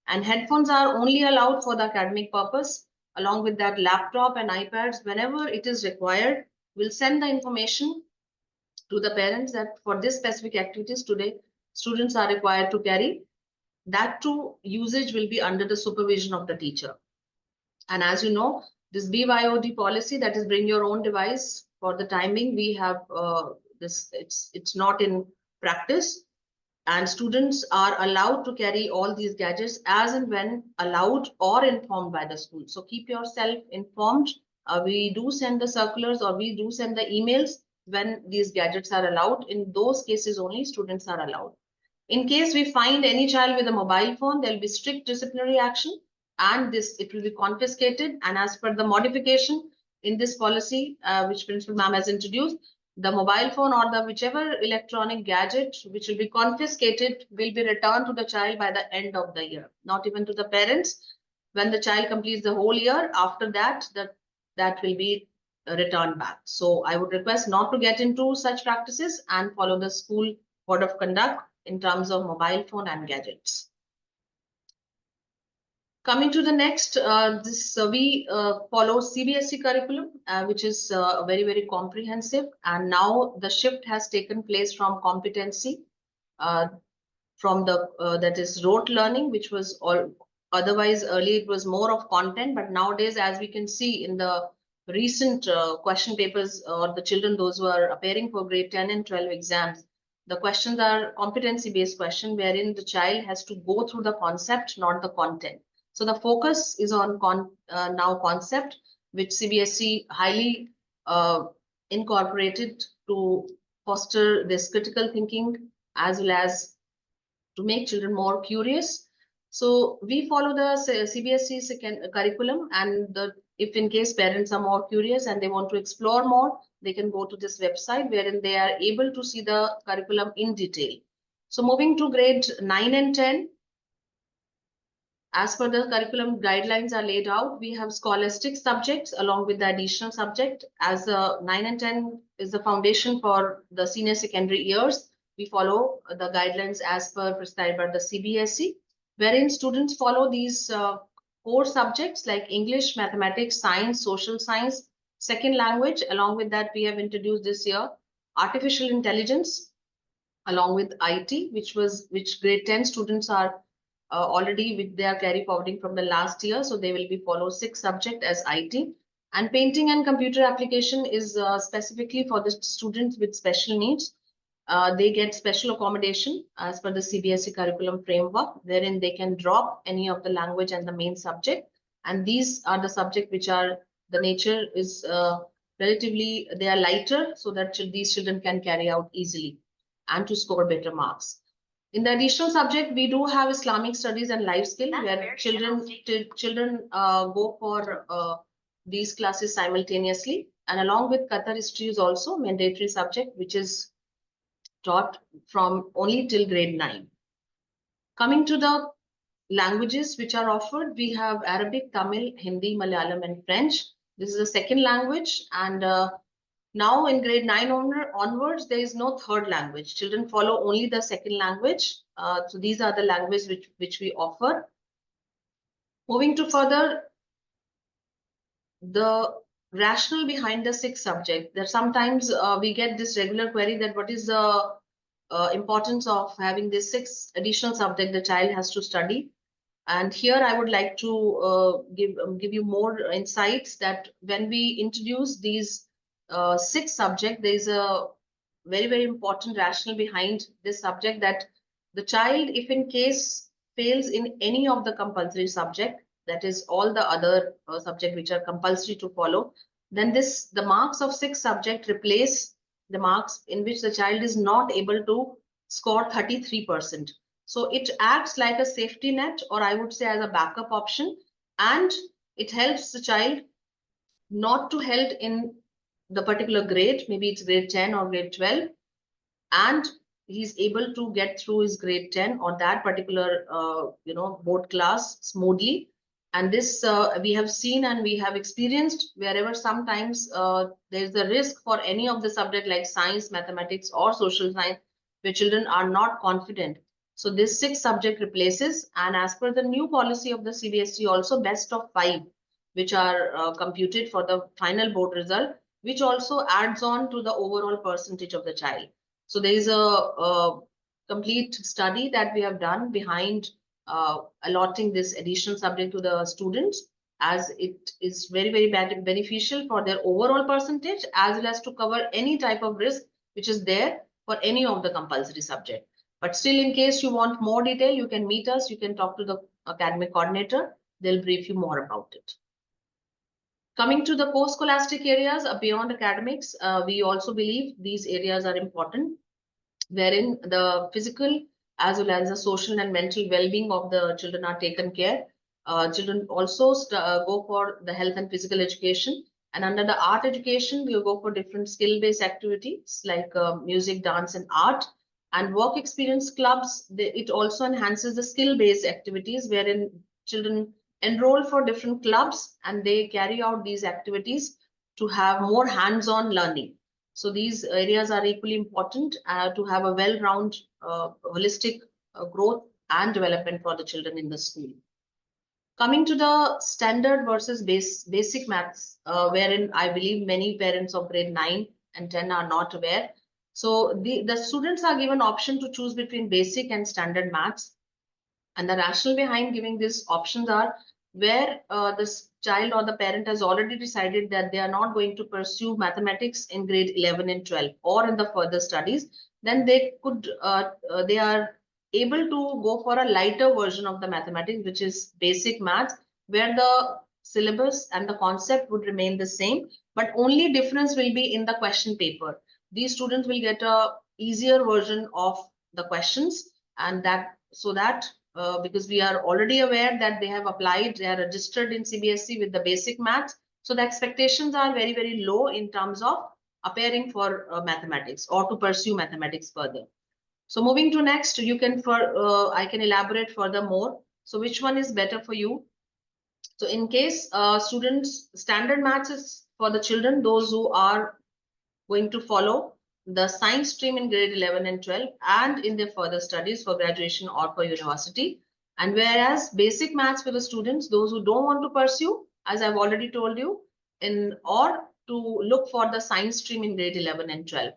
And headphones are only allowed for the academic purpose. Along with that, laptop and iPads, whenever it is required, we'll send the information to the parents that for this specific activities today, students are required to carry. That too, usage will be under the supervision of the teacher. And as you know, this BYOD policy, that is bring your own device, for the timing we have it's not in practice, and students are allowed to carry all these gadgets as and when allowed or informed by the school. So keep yourself informed. We do send the circulars or we do send the emails when these gadgets are allowed. In those cases only students are allowed. In case we find any child with a mobile phone, there will be strict disciplinary action, and it will be confiscated. And as per the modification in this policy, which Principal Ma'am has introduced, the mobile phone or the whichever electronic gadget which will be confiscated will be returned to the child by the end of the year, not even to the parents. When the child completes the whole year, after that, that will be returned back. So I would request not to get into such practices and follow the school code of conduct in terms of mobile phone and gadgets. Coming to the next, we follow CBSE curriculum, which is very, very comprehensive. And now the shift has taken place from competency, from the that is rote learning, which was all otherwise earlier it was more of content. But nowadays, as we can see in the recent question papers or the children, those who are appearing for grade 10 and 12 exams, the questions are competency-based question, wherein the child has to go through the concept, not the content. So the focus is on now concept, which CBSE highly incorporated to foster this critical thinking as well as to make children more curious. So we follow the CBSE curriculum, and if in case parents are more curious and they want to explore more, they can go to this website wherein they are able to see the curriculum in detail. So moving to grade 9 and 10, as per the curriculum guidelines are laid out, we have scholastic subjects along with the additional subject. As 9 and 10 is the foundation for the senior secondary years, we follow the guidelines as per prescribed by the CBSE, wherein students follow these core subjects like English, mathematics, science, social science, second language. Along with that, we have introduced this year artificial intelligence along with IT, which grade 10 students are already they are carry forwarding from the last year, so they will be follow 6 subject as IT. And painting and computer application is specifically for the students with special needs. They get special accommodation as per the CBSE curriculum framework, wherein they can drop any of the language and the main subject. And these are the subject which are the nature is relatively, they are lighter, so that these children can carry out easily and to score better marks. In the additional subject, we do have Islamic studies and life skill, where children go for these classes simultaneously. And along with Qatar history is also mandatory subject, which is taught from only till grade 9. Coming to the languages which are offered, we have Arabic, Tamil, Hindi, Malayalam, and French. This is the second language, and now in grade 9 onwards, there is no third language. Children follow only the second language. So these are the languages which we offer. Moving to further, the rationale behind the 6 subject. There sometimes we get this regular query that what is the importance of having this 6 additional subject the child has to study. And here I would like to give you more insights that when we introduce these 6 subject, there is a very, very important rationale behind this subject, that the child, if in case fails in any of the compulsory subject, that is all the other subject which are compulsory to follow, then the marks of 6 subject replace the marks in which the child is not able to score 33%. So it acts like a safety net, or I would say as a backup option, and it helps the child not to held in the particular grade, maybe it's grade 10 or grade 12, and he's able to get through his grade 10 or that particular board class smoothly. And this we have seen and we have experienced wherever sometimes there's a risk for any of the subject like science, mathematics, or social science, where children are not confident. So this 6 subject replaces, and as per the new policy of the CBSE, also best of 5, which are computed for the final board result, which also adds on to the overall percentage of the child. So there is a complete study that we have done behind allotting this additional subject to the students, as it is very, very beneficial for their overall percentage, as well as to cover any type of risk which is there for any of the compulsory subject. But still, in case you want more detail, you can meet us, you can talk to the academic coordinator, they'll brief you more about it. Coming to the post-scholastic areas beyond academics, we also believe these areas are important, wherein the physical as well as the social and mental well-being of the children are taken care. Children also go for the health and physical education. And under the art education, we'll go for different skill-based activities like music, dance, and art. And work experience clubs, it also enhances the skill-based activities wherein children enroll for different clubs and they carry out these activities to have more hands-on learning. So these areas are equally important to have a well-rounded, holistic growth and development for the children in the school. Coming to the standard versus basic maths, wherein I believe many parents of grade 9 and 10 are not aware. So the students are given option to choose between basic and standard maths. And the rationale behind giving these options are where this child or the parent has already decided that they are not going to pursue mathematics in grade 11 and 12 or in the further studies, then they are able to go for a lighter version of the mathematics, which is basic maths, where the syllabus and the concept would remain the same, but only difference will be in the question paper. These students will get a easier version of the questions, and that because we are already aware that they have applied, they are registered in CBSE with the basic maths. So the expectations are very, very low in terms of appearing for mathematics or to pursue mathematics further. So moving to next, I can elaborate furthermore. So which one is better for you? So in case students, standard maths is for the children, those who are going to follow the science stream in grade 11 and 12 and in their further studies for graduation or for university. And whereas basic maths for the students, those who don't want to pursue, as I've already told you, or to look for the science stream in grade 11 and 12.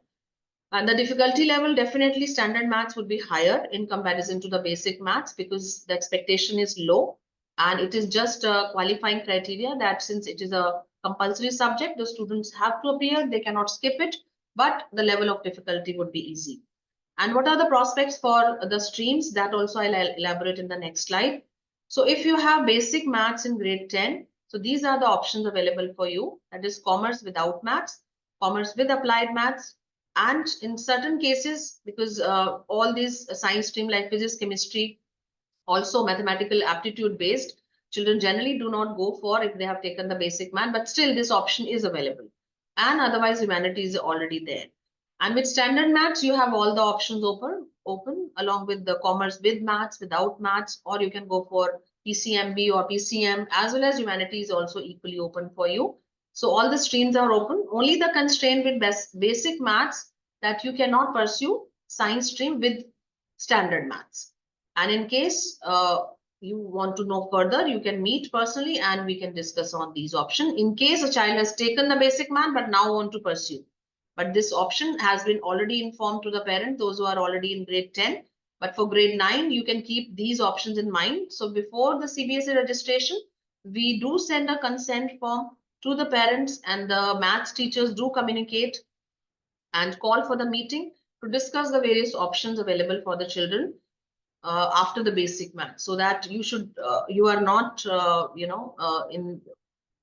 And the difficulty level, definitely standard maths would be higher in comparison to the basic maths because the expectation is low. And it is just a qualifying criteria that since it is a compulsory subject, the students have to appear, they cannot skip it, but the level of difficulty would be easy. And what are the prospects for the streams? That also I'll elaborate in the next slide. So if you have basic maths in grade 10, so these are the options available for you. That is commerce without maths, commerce with applied maths, and in certain cases, because all these science stream like physics, chemistry, also mathematical aptitude based, children generally do not go for if they have taken the basic math, but still this option is available. And otherwise humanities is already there. And with standard maths, you have all the options open along with the commerce with maths, without maths, or you can go for PCMB or PCM, as well as humanities also equally open for you. So all the streams are open. Only the constraint with basic maths that you cannot pursue science stream with standard maths. And in case you want to know further, you can meet personally and we can discuss on these options. In case a child has taken the basic math but now want to pursue. But this option has been already informed to the parent, those who are already in grade 10. But for grade 9, you can keep these options in mind. So before the CBSE registration, we do send a consent form to the parents, and the maths teachers do communicate and call for the meeting to discuss the various options available for the children after the basic math, so that you are not in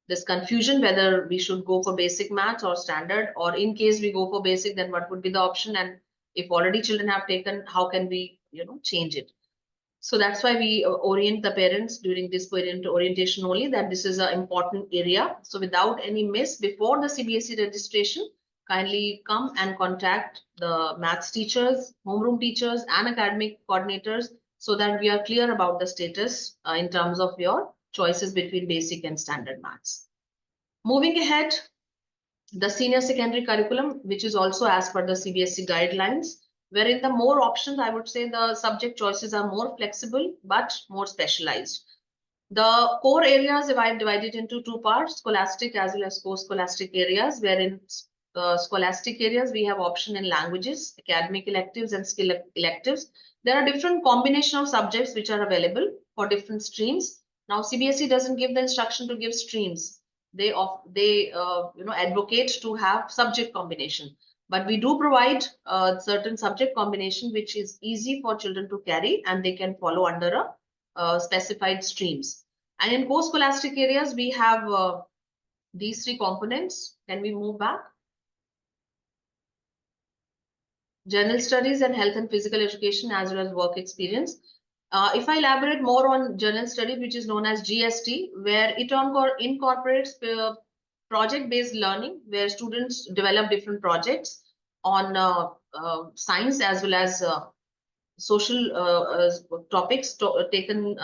this confusion whether we should go for basic maths or standard, or in case we go for basic, then what would be the option, and if already children have taken, how can we change it. So that's why we orient the parents during this parent orientation only, that this is an important area. So without any miss, before the CBSE registration, kindly come and contact the maths teachers, homeroom teachers, and academic coordinators so that we are clear about the status in terms of your choices between basic and standard maths. Moving ahead, the senior secondary curriculum, which is also as per the CBSE guidelines, wherein the more options, I would say the subject choices are more flexible but more specialized. The core areas I've divided into two parts, scholastic as well as post-scholastic areas, wherein scholastic areas, we have option in languages, academic electives, and skill electives. There are different combination of subjects which are available for different streams. Now, CBSE doesn't give the instruction to give streams. They advocate to have subject combination. But we do provide certain subject combination which is easy for children to carry and they can follow under a specified streams. And in post-scholastic areas, we have these three components. Can we move back? General studies and health and physical education as well as work experience. If I elaborate more on general studies, which is known as GST, where it incorporates project-based learning, where students develop different projects on science as well as social topics taken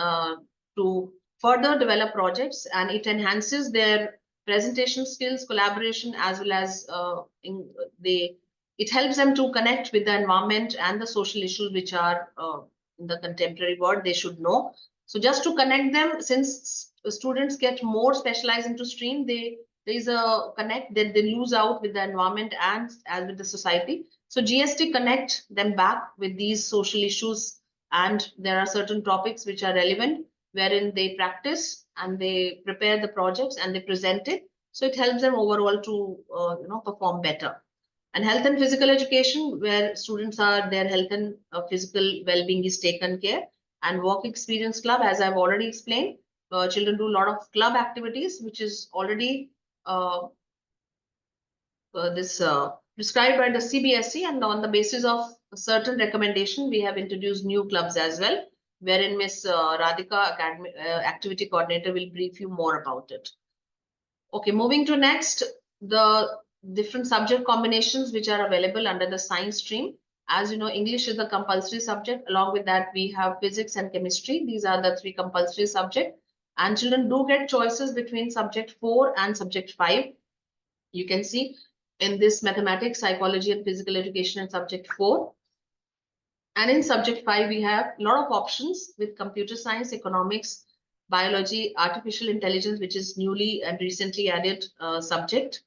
to further develop projects, and it enhances their presentation skills, collaboration, as well as it helps them to connect with the environment and the social issues which are in the contemporary world they should know. So just to connect them, since students get more specialized into stream, there is a connect that they lose out with the environment and as with the society. So GST connect them back with these social issues, and there are certain topics which are relevant wherein they practice and they prepare the projects and they present it. So it helps them overall to perform better. And health and physical education, where students are, their health and physical well-being is taken care. And work experience club, as I've already explained, children do a lot of club activities, which is already prescribed by the CBSE, and on the basis of a certain recommendation, we have introduced new clubs as well, wherein Miss Radhika, activity coordinator, will brief you more about it. Okay, moving to next, the different subject combinations which are available under the science stream. As you know, English is the compulsory subject. Along with that, we have physics and chemistry. These are the three compulsory subjects. And children do get choices between subject 4 and subject 5. You can see in this mathematics, psychology, and physical education in subject 4. And in subject 5, we have a lot of options with computer science, economics, biology, artificial intelligence, which is newly and recently added subject,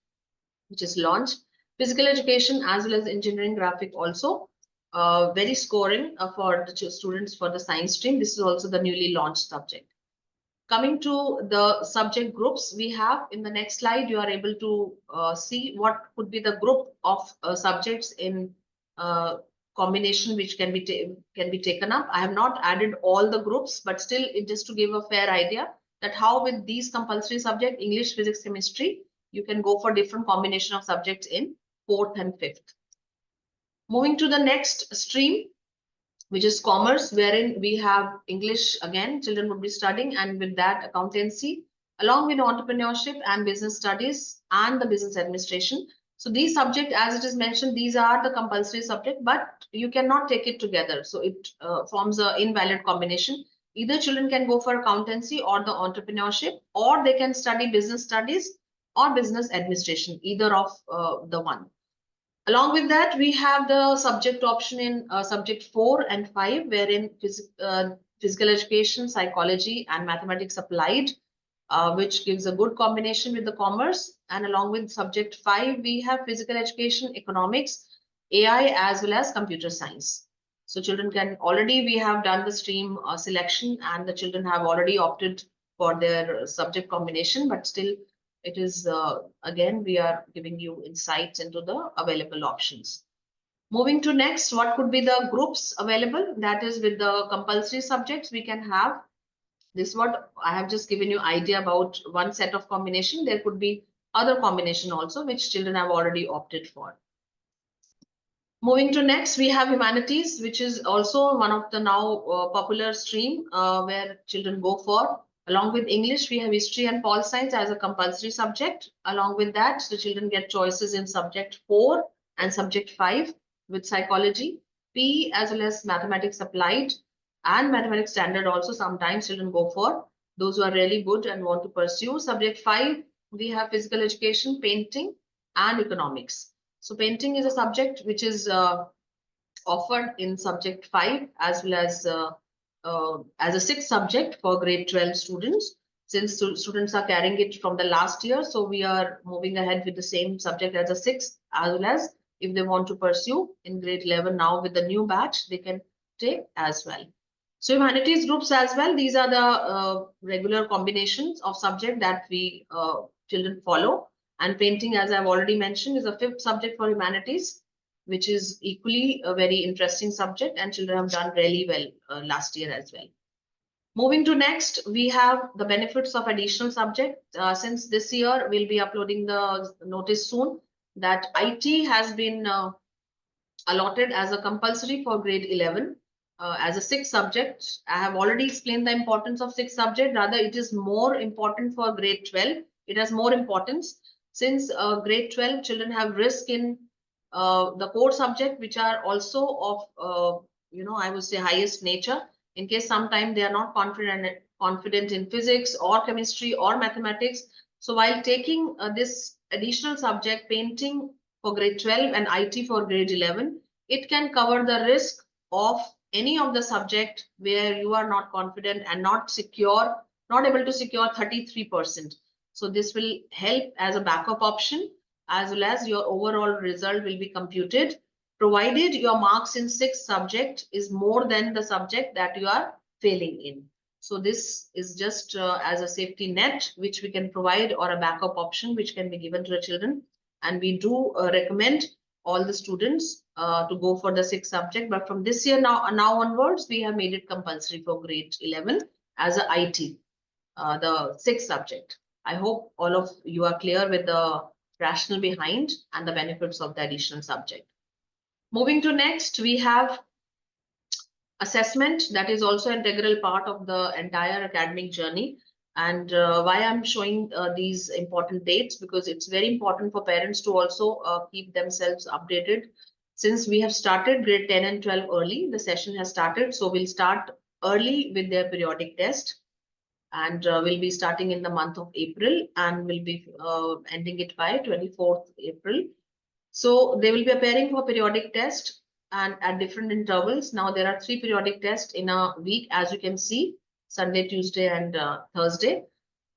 which is launched. Physical education as well as engineering graphic also. Very scoring for the students for the science stream. This is also the newly launched subject. Coming to the subject groups, we have in the next slide, you are able to see what could be the group of subjects in combination which can be taken up. I have not added all the groups, but still just to give a fair idea that how with these compulsory subjects, English, physics, chemistry, you can go for different combination of subjects in 4th and 5th. Moving to the next stream, which is commerce, wherein we have English again, children would be studying, and with that accountancy, along with entrepreneurship and business studies and the business administration. So these subjects, as it is mentioned, these are the compulsory subject, but you cannot take it together. So it forms an invalid combination. Either children can go for accountancy or the entrepreneurship, or they can study business studies or business administration, either of the one. Along with that, we have the subject option in subject 4 and 5, wherein physical education, psychology, and mathematics applied, which gives a good combination with the commerce. And along with subject 5, we have physical education, economics, AI, as well as computer science. So children can already, we have done the stream selection, and the children have already opted for their subject combination, but still it is, again, we are giving you insights into the available options. Moving to next, what could be the groups available? That is, with the compulsory subjects, we can have this. What I have just given you idea about one set of combination. There could be other combination also, which children have already opted for. Moving to next, we have humanities, which is also one of the now popular stream where children go for. Along with English, we have history and pol science as a compulsory subject. Along with that, the children get choices in subject 4 and subject 5 with psychology, PE, as well as mathematics applied and mathematics standard also sometimes children go for. Those who are really good and want to pursue. Subject 5, we have physical education, painting, and economics. So painting is a subject which is offered in subject 5 as well as a 6th subject for grade 12 students. Since students are carrying it from the last year, so we are moving ahead with the same subject as a 6th, as well as if they want to pursue in grade 11 now with the new batch, they can take as well. So humanities groups as well, these are the regular combinations of subject that we children follow. And painting, as I've already mentioned, is a 5th subject for humanities, which is equally a very interesting subject, and children have done really well last year as well. Moving to next, we have the benefits of additional subject. Since this year, we'll be uploading the notice soon that IT has been allotted as a compulsory for grade 11 as a 6th subject. I have already explained the importance of 6th subject. Rather, it is more important for grade 12. It has more importance since grade 12 children have risk in the core subject, which are also of, I would say highest nature. In case sometime they are not confident in physics or chemistry or mathematics. So while taking this additional subject, painting for grade 12 and IT for grade 11, it can cover the risk of any of the subject where you are not confident and not able to secure 33%. So this will help as a backup option, as well as your overall result will be computed, provided your marks in 6 subject is more than the subject that you are failing in. So this is just as a safety net, which we can provide, or a backup option, which can be given to the children. And we do recommend all the students to go for the 6 subject. But from this year now onwards, we have made it compulsory for grade 11 as a IT, the 6th subject. I hope all of you are clear with the rationale behind and the benefits of the additional subject. Moving to next, we have assessment. That is also an integral part of the entire academic journey. And why I'm showing these important dates, because it's very important for parents to also keep themselves updated. Since we have started grade 10 and 12 early, the session has started. So we'll start early with their periodic test. And we'll be starting in the month of April, and we'll be ending it by 24th April. So they will be appearing for periodic test and at different intervals. Now there are 3 periodic tests in a week, as you can see, Sunday, Tuesday, and Thursday.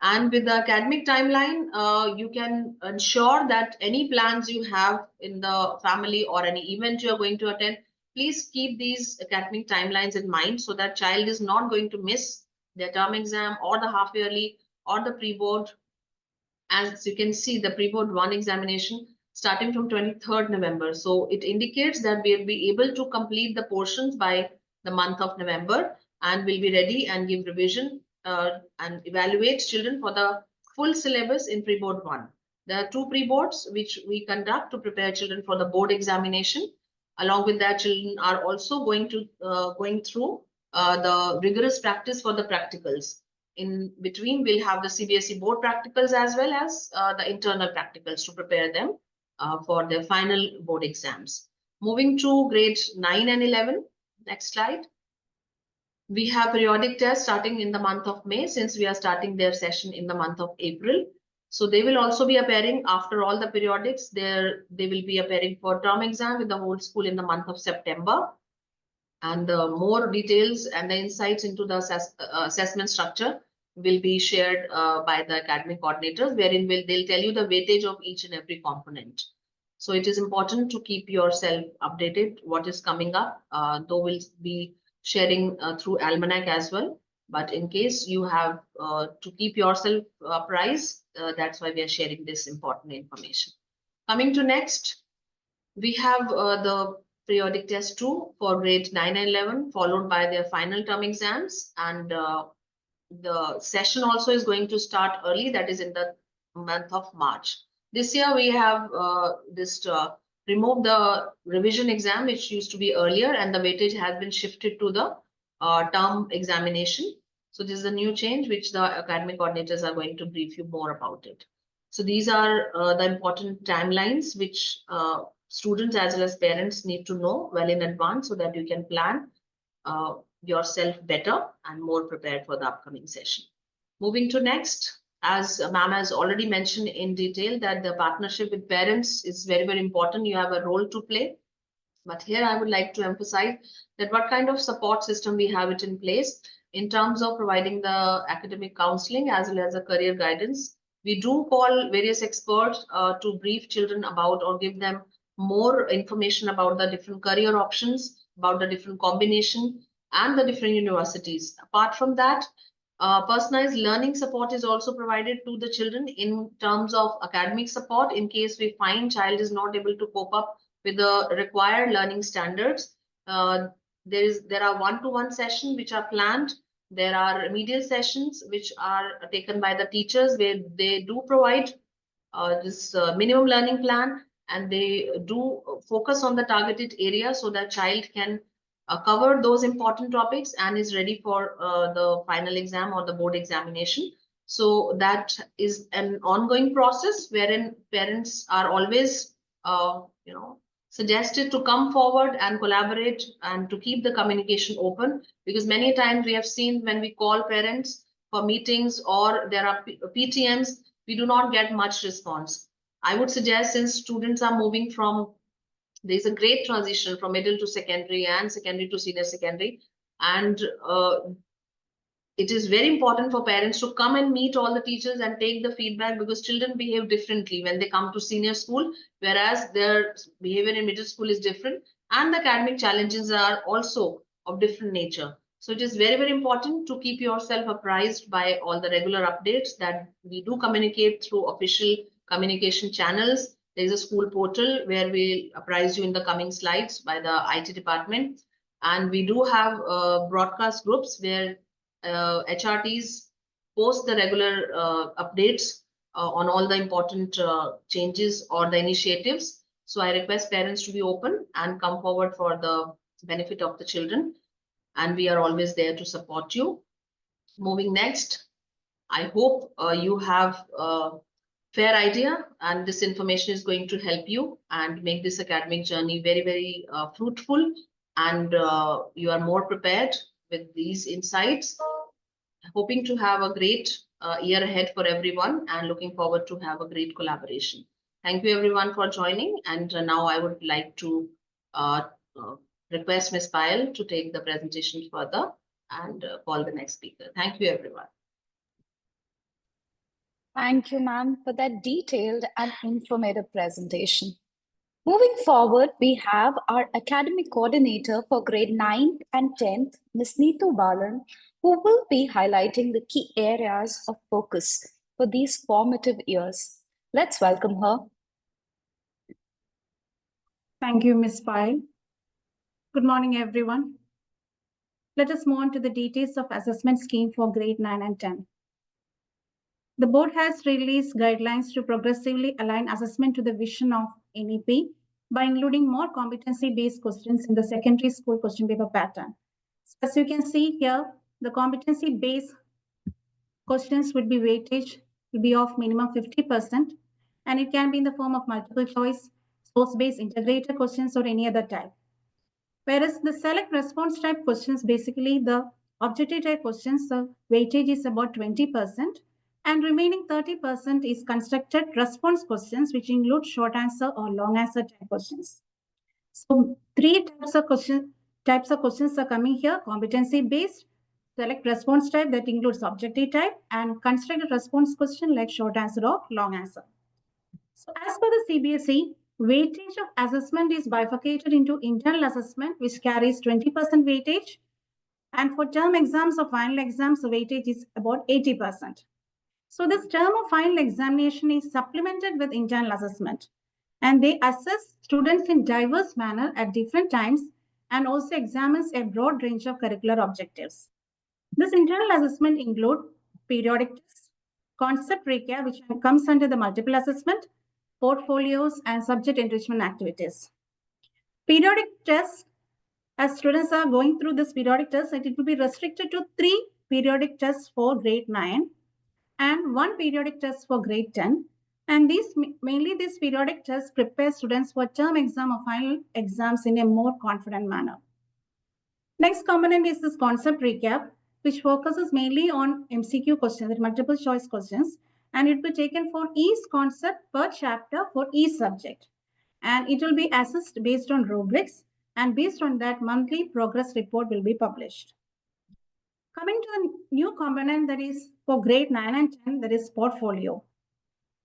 And with the academic timeline, you can ensure that any plans you have in the family or any event you are going to attend, please keep these academic timelines in mind, so that child is not going to miss their term exam or the half yearly or the pre-board. As you can see, the pre-board 1 examination starting from 23rd November. So it indicates that we'll be able to complete the portions by the month of November, and we'll be ready and give revision and evaluate children for the full syllabus in pre-board 1. There are 2 pre-boards which we conduct to prepare children for the board examination. Along with that, children are also going through the rigorous practice for the practicals. In between, we'll have the CBSE board practicals as well as the internal practicals to prepare them for their final board exams. Moving to grade 9 and 11, next slide. We have periodic tests starting in the month of May, since we are starting their session in the month of April. So they will also be appearing after all the periodics. They will be appearing for term exam with the whole school in the month of September. And more details and the insights into the assessment structure will be shared by the academic coordinators, wherein they'll tell you the weightage of each and every component. So it is important to keep yourself updated what is coming up, though we'll be sharing through Almanac as well. But in case you have to keep yourself apprised, that's why we are sharing this important information. Coming to next, we have the periodic test 2 for grade 9 and 11, followed by their final term exams. And the session also is going to start early, that is in the month of March. This year we have removed the revision exam, which used to be earlier, and the weightage has been shifted to the term examination. So this is a new change which the academic coordinators are going to brief you more about it. So these are the important timelines which students as well as parents need to know well in advance, so that you can plan yourself better and more prepared for the upcoming session. Moving to next, as ma'am has already mentioned in detail, that the partnership with parents is very, very important. You have a role to play. But here I would like to emphasize that what kind of support system we have it in place in terms of providing the academic counseling as well as the career guidance. We do call various experts to brief children about or give them more information about the different career options, about the different combination and the different universities. Apart from that, personalized learning support is also provided to the children in terms of academic support in case we find child is not able to cope up with the required learning standards. There are one-to-one sessions which are planned. There are remedial sessions which are taken by the teachers, where they do provide this minimum learning plan, and they do focus on the targeted area so that child can cover those important topics and is ready for the final exam or the board examination. So that is an ongoing process wherein parents are always suggested to come forward and collaborate and to keep the communication open, because many times we have seen when we call parents for meetings or there are PTMs, we do not get much response. I would suggest, since students are moving from, there's a great transition from middle to secondary and secondary to senior secondary, and it is very important for parents to come and meet all the teachers and take the feedback, because children behave differently when they come to senior school, whereas their behavior in middle school is different, and the academic challenges are also of different nature. So it is very, very important to keep yourself apprised by all the regular updates that we do communicate through official communication channels. There is a school portal where we'll apprise you in the coming slides by the IT department. And we do have broadcast groups where HRTs post the regular updates on all the important changes or the initiatives. So I request parents to be open and come forward for the benefit of the children. And we are always there to support you. Moving next, I hope you have a fair idea, and this information is going to help you and make this academic journey very, very fruitful, and you are more prepared with these insights. Hoping to have a great year ahead for everyone, and looking forward to have a great collaboration. Thank you everyone for joining, and now I would like to request Ms. Payal to take the presentation further and call the next speaker. Thank you everyone. Thank you, ma'am, for that detailed and informative presentation. Moving forward, we have our academic coordinator for grade 9th and 10th, Ms. Neetu Balan, who will be highlighting the key areas of focus for these formative years. Let's welcome her. Thank you, Ms. Payal. Good morning, everyone. Let us move on to the details of assessment scheme for grade 9 and 10. The board has released guidelines to progressively align assessment to the vision of NEP by including more competency-based questions in the secondary school question paper pattern. So as you can see here, the competency-based questions would be weightage will be of minimum 50%, and it can be in the form of multiple choice, source-based integrated questions, or any other type. Whereas the select response type questions, basically the objective type questions, the weightage is about 20%, and remaining 30% is constructed response questions, which include short answer or long answer type questions. So three types of questions are coming here: competency-based, select response type that includes objective type, and constructed response question like short answer or long answer. So as per the CBSE, weightage of assessment is bifurcated into internal assessment, which carries 20% weightage, and for term exams or final exams, the weightage is about 80%. So this term of final examination is supplemented with internal assessment, and they assess students in diverse manner at different times and also examines a broad range of curricular objectives. This internal assessment include periodic tests, concept recap, which comes under the multiple assessment, portfolios, and subject enrichment activities. Periodic tests, as students are going through this periodic test, it will be restricted to 3 periodic tests for grade 9 and 1 periodic test for grade 10. And mainly these periodic tests prepare students for term exam or final exams in a more confident manner. Next component is this concept recap, which focuses mainly on MCQ questions, multiple choice questions, and it will be taken for each concept per chapter for each subject. And it will be assessed based on rubrics, and based on that, monthly progress report will be published. Coming to the new component that is for grade 9 and 10, that is portfolio.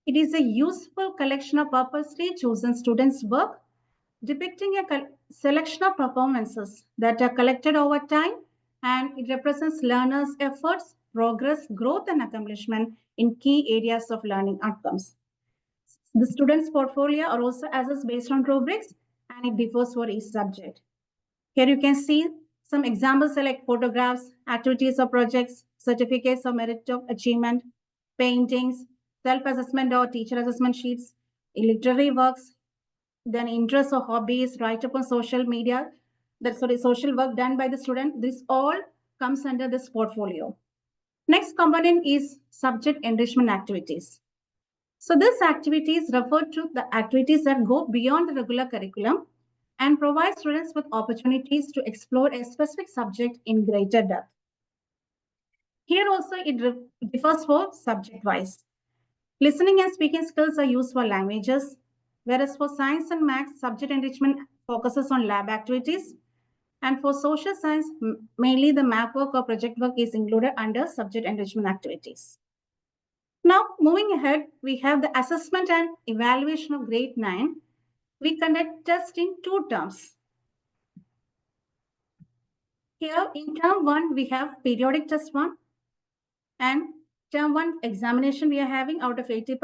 It is a useful collection of purposely chosen students' work depicting a selection of performances that are collected over time, and it represents learners' efforts, progress, growth, and accomplishment in key areas of learning outcomes. The students' portfolio are also assessed based on rubrics, and it differs for each subject. Here you can see some examples like photographs, activities or projects, certificates of merit of achievement, paintings, self-assessment or teacher assessment sheets, literary works, then interests or hobbies, write-up on social media, social work done by the student. This all comes under this portfolio. Next component is subject enrichment activities. So these activities refer to the activities that go beyond the regular curriculum and provide students with opportunities to explore a specific subject in greater depth. Here also it differs for subject-wise. Listening and speaking skills are used for languages, whereas for science and maths, subject enrichment focuses on lab activities. And for social science, mainly the map work or project work is included under subject enrichment activities. Now, moving ahead, we have the assessment and evaluation of grade 9. We conduct tests in 2 terms. Here in term 1, we have periodic test 1 and term 1 examination we are having out of 80%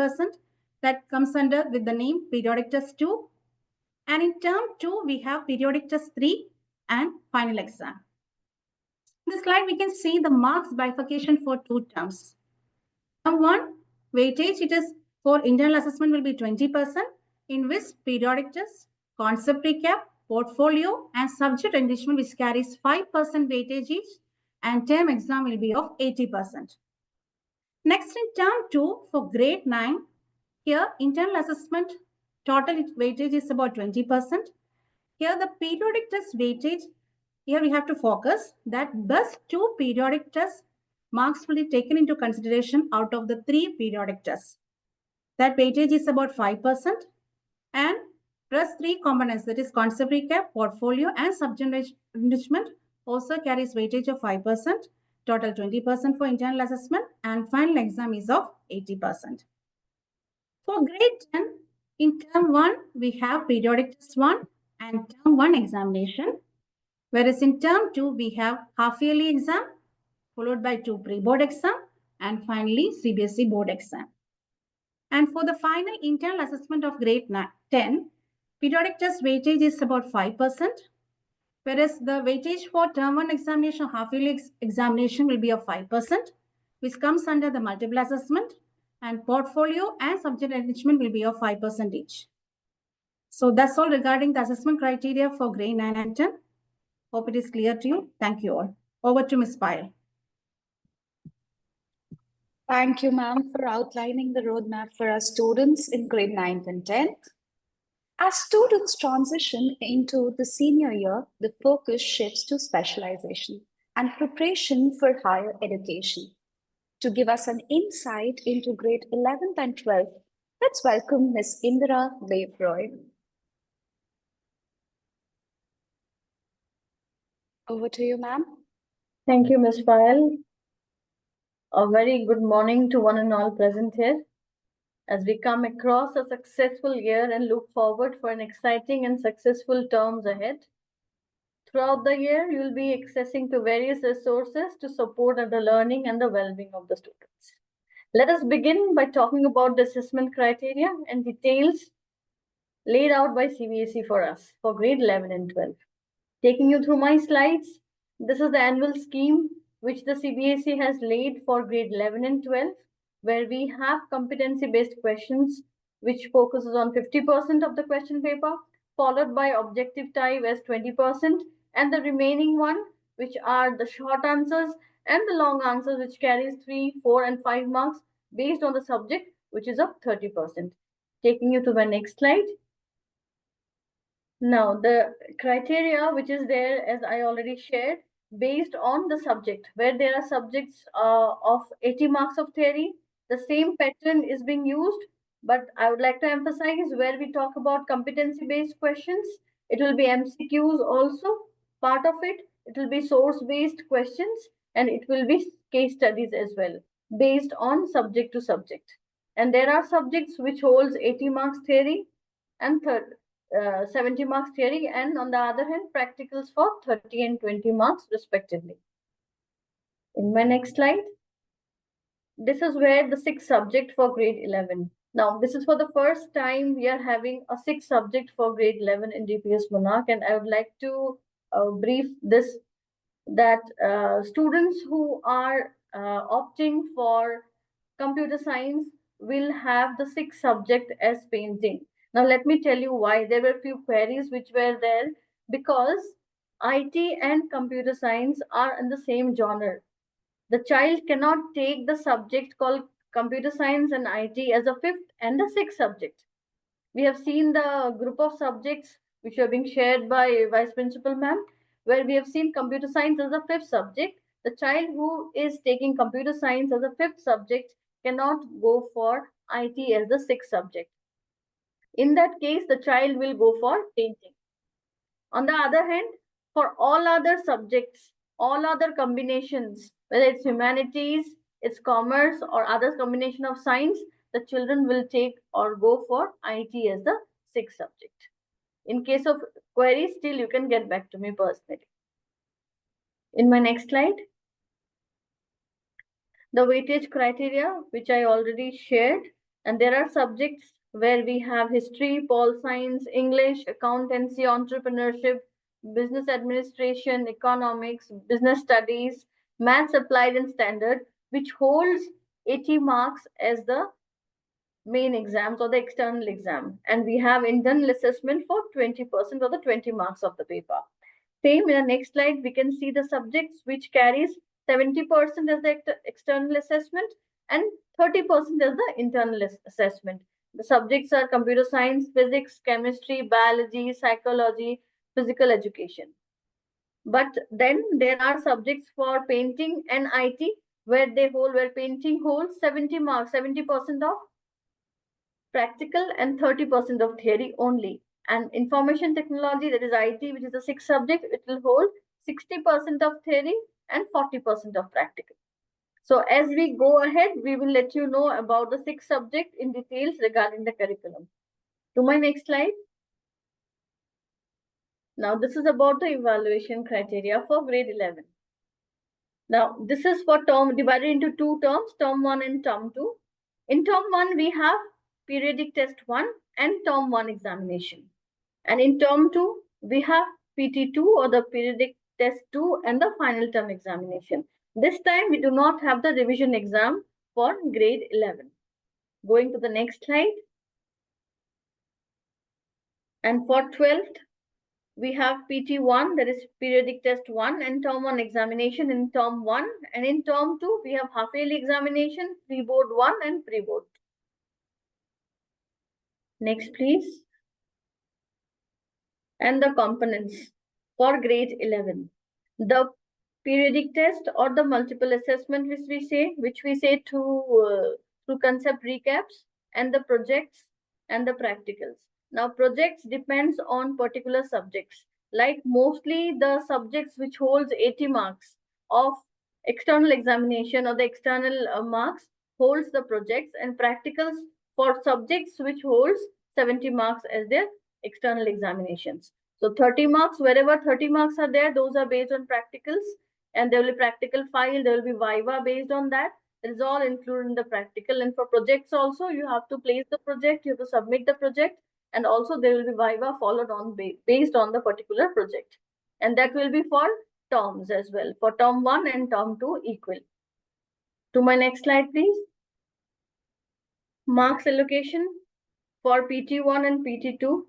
that comes under with the name periodic test 2. And in term 2, we have periodic test 3 and final exam. In this slide, we can see the marks bifurcation for 2 terms. Term 1, weightage, it is for internal assessment will be 20%, in which periodic test, concept recap, portfolio, and subject enrichment, which carries 5% weightage each, and term exam will be of 80%. Next, in term 2, for grade 9, here internal assessment, total weightage is about 20%. Here the periodic test weightage, here we have to focus that best 2 periodic test marks will be taken into consideration out of the 3 periodic tests. That weightage is about 5%, and plus 3 components, that is concept recap, portfolio, and subject enrichment also carries weightage of 5%, total 20% for internal assessment, and final exam is of 80%. For grade 10, in term 1, we have periodic test 1 and term 1 examination, whereas in term 2, we have half-yearly exam, followed by 2 pre-board exam, and finally CBSE board exam. And for the final internal assessment of grade 10, periodic test weightage is about 5%, whereas the weightage for term 1 examination, half-yearly examination will be of 5%, which comes under the multiple assessment, and portfolio and subject enrichment will be of 5% each. So that's all regarding the assessment criteria for grade 9 and 10. Hope it is clear to you. Thank you all. Over to Ms. Payal. Thank you, ma'am, for outlining the roadmap for our students in grade 9th and 10th. As students transition into the senior year, the focus shifts to specialization and preparation for higher education. To give us an insight into grade 11th and 12th, let's welcome Ms. Indira Dev-Roy. Over to you, ma'am. Thank you, Ms. Payal. A very good morning to one and all present here. As we come across a successful year and look forward for an exciting and successful terms ahead. Throughout the year, you will be accessing to various resources to support the learning and the well-being of the students. Let us begin by talking about the assessment criteria and details laid out by CBSE for us for grade 11 and 12. Taking you through my slides, this is the annual scheme which the CBSE has laid for grade 11 and 12, where we have competency-based questions, which focuses on 50% of the question paper, followed by objective type as 20%, and the remaining one, which are the short answers and the long answers, which carries 3, 4, and 5 marks based on the subject, which is of 30%. Taking you to the next slide. Now, the criteria which is there, as I already shared, based on the subject, where there are subjects of 80 marks of theory, the same pattern is being used, but I would like to emphasize where we talk about competency-based questions, it will be MCQs also, part of it, it will be source-based questions, and it will be case studies as well, based on subject to subject. And there are subjects which holds 80 marks theory and 70 marks theory, and on the other hand, practicals for 30 and 20 marks respectively. In my next slide, this is where the 6th subject for grade 11. Now, this is for the first time we are having a 6th subject for grade 11 in DPS Monarch, and I would like to brief this that students who are opting for computer science will have the 6th subject as painting. Now, let me tell you why. There were a few queries which were there because IT and computer science are in the same genre. The child cannot take the subject called computer science and IT as a 5th and the 6th subject. We have seen the group of subjects which are being shared by Vice Principal Ma'am, where we have seen computer science as a 5th subject. The child who is taking computer science as a 5th subject cannot go for IT as the sixth subject. In that case, the child will go for painting. On the other hand, for all other subjects, all other combinations, whether it's humanities, it's commerce, or other combination of science, the children will take or go for IT as the sixth subject. In case of queries, still you can get back to me personally. In my next slide, the weightage criteria, which I already shared, and there are subjects where we have history, pol science, English, accountancy, entrepreneurship, business administration, economics, business studies, maths applied and standard, which holds 80 marks as the main exams or the external exam. And we have internal assessment for 20% of the 20 marks of the paper. Same in the next slide, we can see the subjects which carries 70% as the external assessment and 30% as the internal assessment. The subjects are computer science, physics, chemistry, biology, psychology, physical education. But then there are subjects for painting and IT where painting holds 70 marks, 70% of practical and 30% of theory only. And information technology, that is IT, which is the sixth subject, it will hold 60% of theory and 40% of practical. So as we go ahead, we will let you know about the sixth subject in details regarding the curriculum. To my next slide. Now this is about the evaluation criteria for grade 11. Now this is for term divided into two terms, term 1 and term 2. In term 1, we have periodic test 1 and term 1 examination. And in term 2, we have PT2 or the periodic test 2 and the final term examination. This time we do not have the revision exam for grade 11. Going to the next slide. And for 12th, we have PT1, that is periodic test 1 and term 1 examination in term 1. And in term 2, we have half yearly examination, pre-board 1 and pre-board 2. Next, please. And the components for grade 11. The periodic test or the multiple assessment, which we say through concept recaps, and the projects and the practicals. Now, projects depends on particular subjects. Like mostly the subjects which holds 80 marks of external examination or the external marks holds the projects, and practicals for subjects which holds 70 marks as their external examinations. So 30 marks, wherever 30 marks are there, those are based on practicals, and there will be practical file, there will be viva based on that. It is all included in the practical. And for projects also, you have to place the project, you have to submit the project, and also there will be viva followed on based on the particular project. And that will be for terms as well, for term 1 and term 2 equal. To my next slide, please. Marks allocation for PT1 and PT2,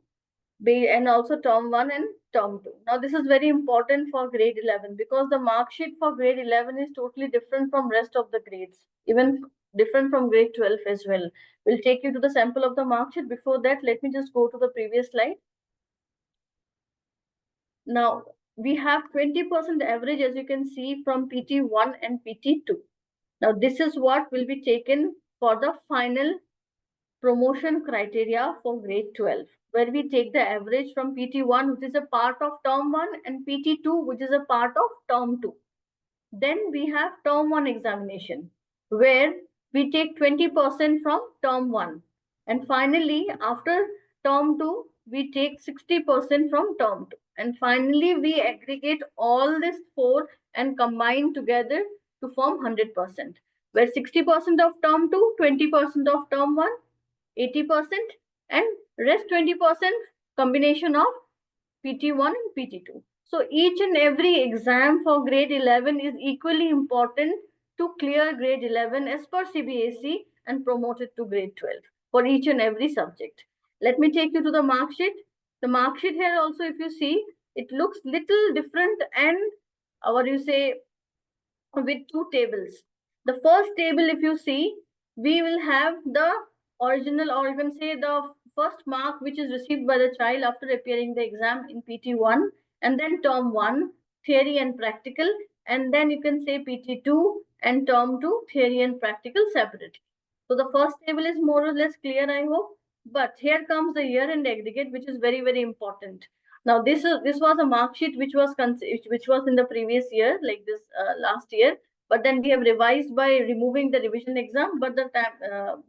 and also term 1 and term 2. Now, this is very important for grade 11 because the mark sheet for grade 11 is totally different from rest of the grades, even different from grade 12 as well. We'll take you to the sample of the mark sheet. Before that, let me just go to the previous slide. Now, we have 20% average, as you can see, from PT1 and PT2. Now, this is what will be taken for the final promotion criteria for grade 12, where we take the average from PT1, which is a part of term 1, and PT2, which is a part of term 2. Then we have term 1 examination, where we take 20% from term 1. And finally, after term 2, we take 60% from term 2. And finally, we aggregate all these 4 and combine together to form 100%, where 60% of term 2, 20% of term 1, 80%, and rest 20% combination of PT1 and PT2. So each and every exam for grade 11 is equally important to clear grade 11 as per CBSE and promote it to grade 12 for each and every subject. Let me take you to the mark sheet. The mark sheet here also, if you see, it looks little different and with two tables. The first table, if you see, we will have the original, or you can say the first mark which is received by the child after appearing the exam in PT1, and then term 1, theory and practical, and then you can say PT2 and term 2, theory and practical separately. So the first table is more or less clear, I hope. But here comes the year-end aggregate, which is very, very important. Now, this was a mark sheet which was in the previous year, like this last year. But then we have revised by removing the revision exam. But the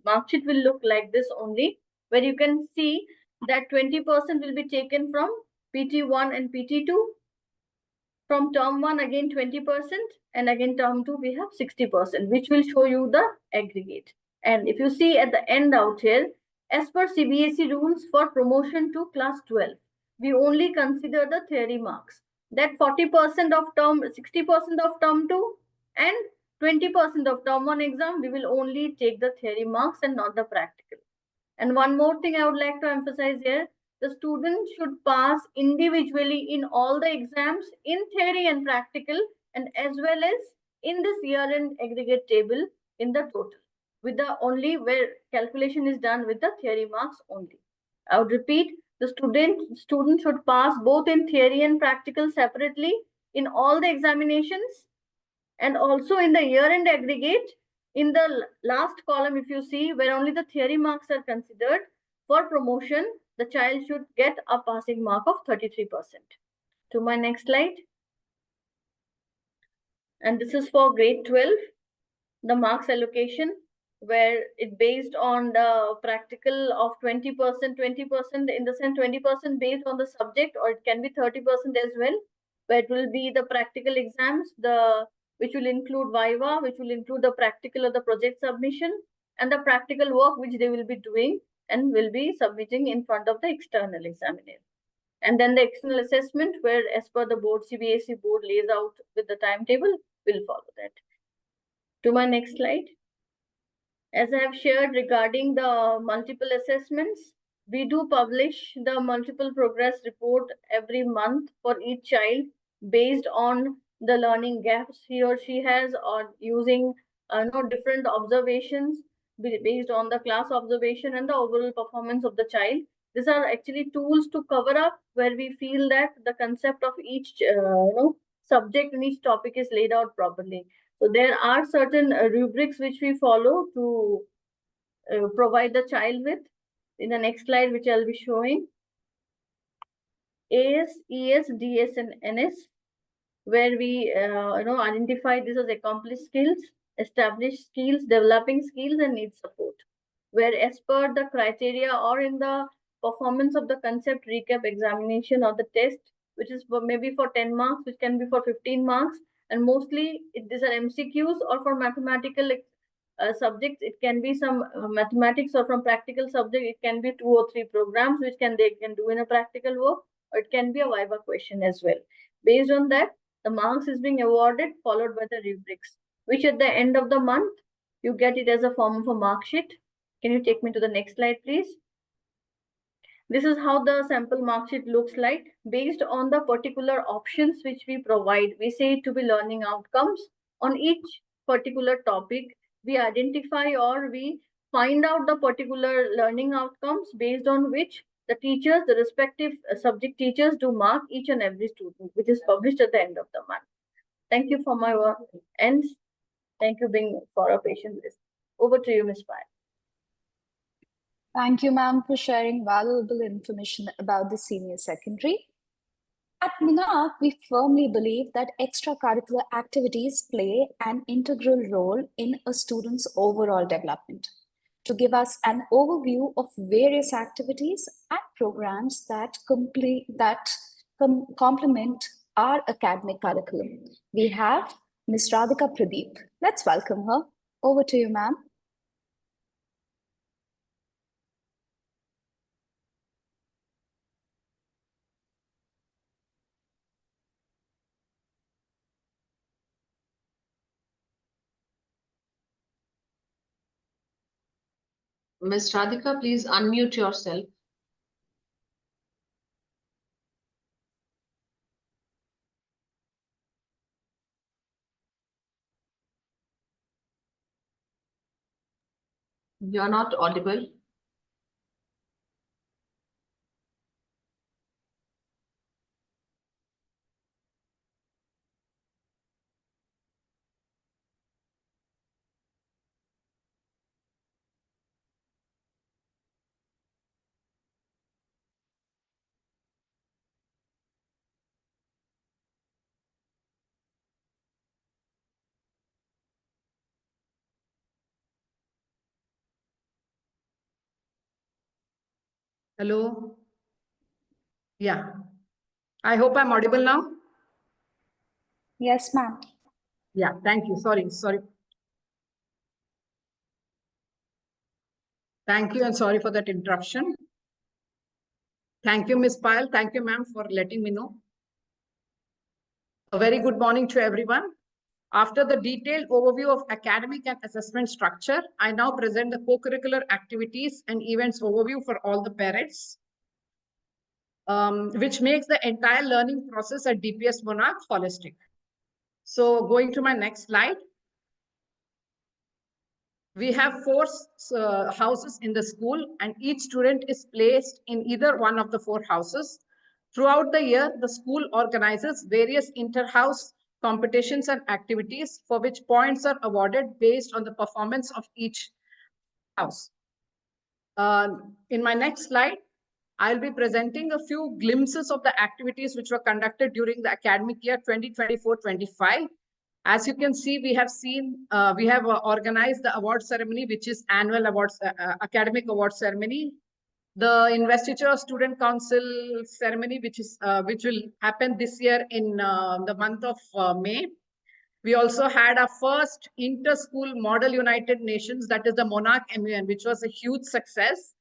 mark sheet will look like this only, where you can see that 20% will be taken from PT1 and PT2. From term 1, again 20%, and again term 2, we have 60%, which will show you the aggregate. And if you see at the end out here, as per CBSE rules for promotion to class 12, we only consider the theory marks. That 40% of term, 60% of term 2 and 20% of term 1 exam, we will only take the theory marks and not the practical. And one more thing I would like to emphasize here, the student should pass individually in all the exams in theory and practical, and as well as in this year-end aggregate table in the total, with the only where calculation is done with the theory marks only. I would repeat, the student should pass both in theory and practical separately in all the examinations, and also in the year-end aggregate in the last column, if you see, where only the theory marks are considered for promotion, the child should get a passing mark of 33%. To my next slide. And this is for grade 12, the marks allocation, where it based on the practical of 20%, 20% in the sense 20% based on the subject, or it can be 30% as well, where it will be the practical exams, which will include Viva, which will include the practical or the project submission, and the practical work which they will be doing and will be submitting in front of the external examiner. And then the external assessment, where as per the board, CBSE board lays out with the timetable, will follow that. To my next slide. As I have shared regarding the multiple assessments, we do publish the multiple progress report every month for each child based on the learning gaps he or she has, or using different observations based on the class observation and the overall performance of the child. These are actually tools to cover up where we feel that the concept of each subject in each topic is laid out properly. So there are certain rubrics which we follow to provide the child with. In the next slide, which I'll be showing, AS, ES, DS, and NS, where we identify this as accomplished skills, established skills, developing skills, and need support. Where as per the criteria or in the performance of the concept recap examination or the test, which is maybe for 10 marks, which can be for 15 marks, and mostly these are MCQs, or for mathematical subjects, it can be some mathematics, or from practical subject, it can be 2 or 3 programs which they can do in a practical work, or it can be a Viva question as well. Based on that, the marks is being awarded, followed by the rubrics, which at the end of the month, you get it as a form of a mark sheet. Can you take me to the next slide, please? This is how the sample mark sheet looks like. Based on the particular options which we provide, we say it to be learning outcomes. On each particular topic, we identify or we find out the particular learning outcomes based on which the teachers, the respective subject teachers, do mark each and every student, which is published at the end of the month. Thank you for my work, and thank you for a patient list. Over to you, Ms. Pai. Thank you, ma'am, for sharing valuable information about the senior secondary. At MINAC, we firmly believe that extracurricular activities play an integral role in a student's overall development. To give us an overview of various activities and programs that complement our academic curriculum, we have Ms. Radhika Pradeep. Let's welcome her. Over to you, ma'am. Ms. Radhika, please unmute yourself. You're not audible. Hello. Yeah. I hope I'm audible now. Yes, ma'am. Yeah, thank you. Sorry. Thank you and sorry for that interruption. Thank you, Ms. Payal. Thank you, ma'am, for letting me know. A very good morning to everyone. After the detailed overview of academic and assessment structure, I now present the co-curricular activities and events overview for all the parents, which makes the entire learning process at DPS Monarch holistic. So going to my next slide. We have four houses in the school and each student is placed in either one of the four houses. Throughout the year, the school organizes various inter-house competitions and activities for which points are awarded based on the performance of each house. In my next slide, I'll be presenting a few glimpses of the activities which were conducted during the academic year 2024-25. As you can see, we have organized the award ceremony, which is annual awards, academic award ceremony. The investiture of student council ceremony, which will happen this year in the month of May. We also had our first inter-school model United Nations, that is the Monarch MUN, which was a huge success.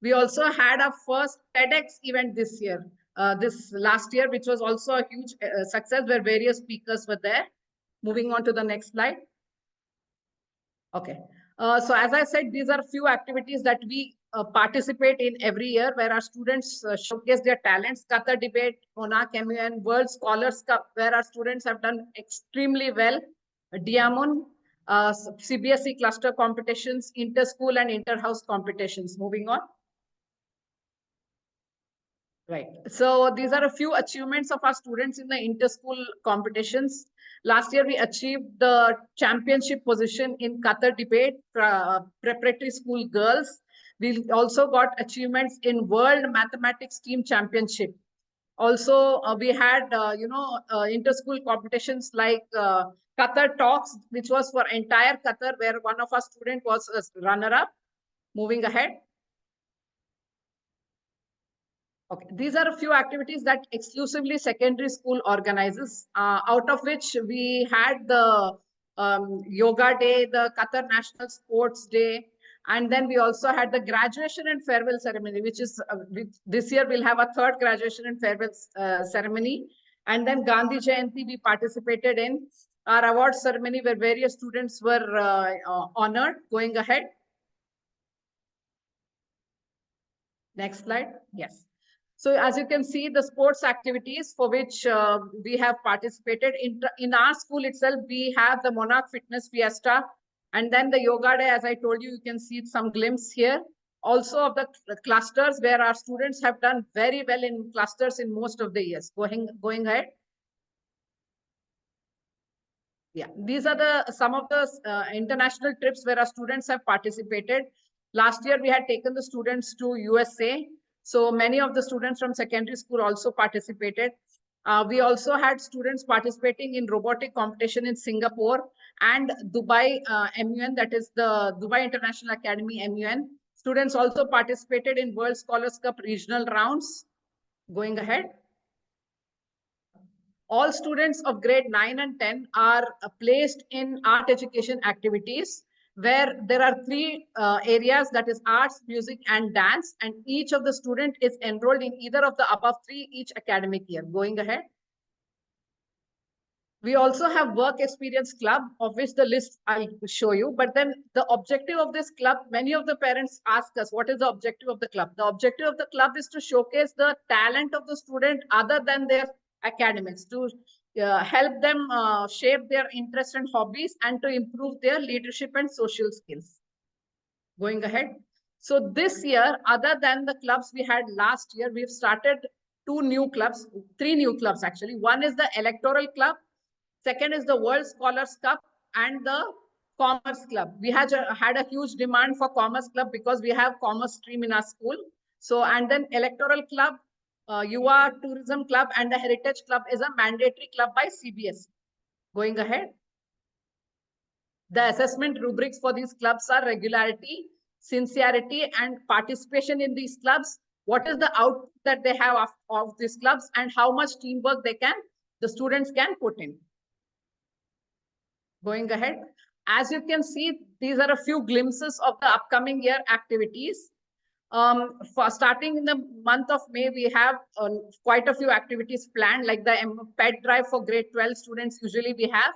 We also had our first TEDx event this last year, which was also a huge success where various speakers were there. Moving on to the next slide. Okay. So as I said, these are a few activities that we participate in every year where our students showcase their talents. Qatar Debate, Monarch MUN, World Scholars Cup, where our students have done extremely well. Diamond, CBSE cluster competitions, inter-school and inter-house competitions. Moving on. Right. So these are a few achievements of our students in the inter-school competitions. Last year, we achieved the championship position in Qatar Debate Preparatory School Girls. We also got achievements in World Mathematics Team Championship. Also, we had, inter-school competitions like Qatar Talks, which was for entire Qatar, where one of our students was a runner-up. Moving ahead. Okay, these are a few activities that exclusively secondary school organizes, out of which we had the Yoga Day, the Qatar National Sports Day, and then we also had the graduation and farewell ceremony, which is this year we'll have a third graduation and farewell ceremony. And then Gandhi Jayanti, we participated in our award ceremony where various students were honored. Going ahead. Next slide. Yes. So as you can see, the sports activities for which we have participated in our school itself, we have the Monarch Fitness Fiesta and then the Yoga Day. As I told you, you can see some glimpse here. Also of the clusters where our students have done very well in clusters in most of the years. Going ahead. Yeah, these are some of the international trips where our students have participated. Last year, we had taken the students to USA. So many of the students from secondary school also participated. We also had students participating in robotic competition in Singapore and Dubai MUN, that is the Dubai International Academy MUN. Students also participated in World Scholars Cup regional rounds. Going ahead. All students of grade 9 and 10 are placed in art education activities where there are three areas, that is arts, music, and dance. And each of the student is enrolled in either of the above three each academic year. Going ahead. We also have work experience club, of which the list I'll show you. But then the objective of this club, many of the parents ask us, what is the objective of the club? The objective of the club is to showcase the talent of the student other than their academics, to help them shape their interests and hobbies and to improve their leadership and social skills. Going ahead. So this year, other than the clubs we had last year, we've started three new clubs actually. One is the Electoral Club. Second is the World Scholars Cup and the Commerce Club. We had a huge demand for Commerce Club because we have commerce stream in our school. So, and then Electoral Club, Yuva Tourism Club and the Heritage Club is a mandatory club by CBSE. Going ahead. The assessment rubrics for these clubs are regularity, sincerity, and participation in these clubs what is the output that they have of these clubs and how much teamwork the students can put in. Going ahead, as you can see, these are a few glimpses of the upcoming year activities. For starting in the month of May, we have quite a few activities planned, like the pet drive for grade 12 students. Usually we have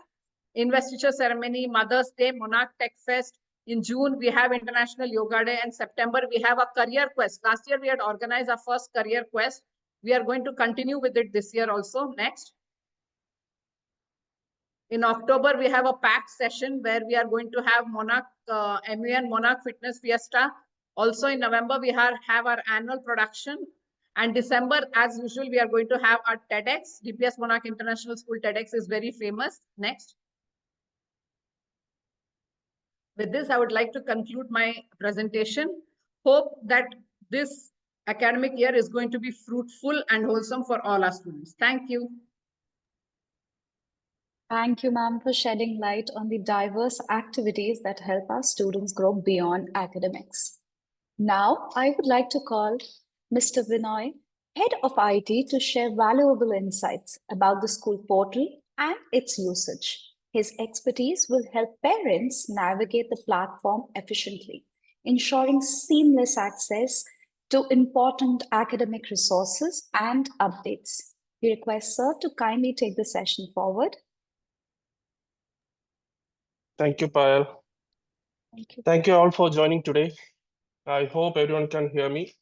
investiture ceremony, Mother's Day, Monarch Tech Fest. In June, we have International Yoga Day, and September, we have a career quest. Last year, we had organized our first career quest. We are going to continue with it this year also. Next. In October, we have a packed session where we are going to have Monarch MUN Monarch Fitness Fiesta. Also in November, we have our annual production. And December, as usual, we are going to have our TEDx. DPS Monarch International School TEDx is very famous. Next. With this, I would like to conclude my presentation. Hope that this academic year is going to be fruitful and wholesome for all our students. Thank you. Thank you, ma'am, for shedding light on the diverse activities that help our students grow beyond academics. Now, I would like to call Mr. Vinoy, Head of IT, to share valuable insights about the school portal and its usage. His expertise will help parents navigate the platform efficiently, ensuring seamless access to important academic resources and updates. We request Sir to kindly take the session forward. Thank you, Payal. Thank you. Thank you all for joining today. I hope everyone can hear me.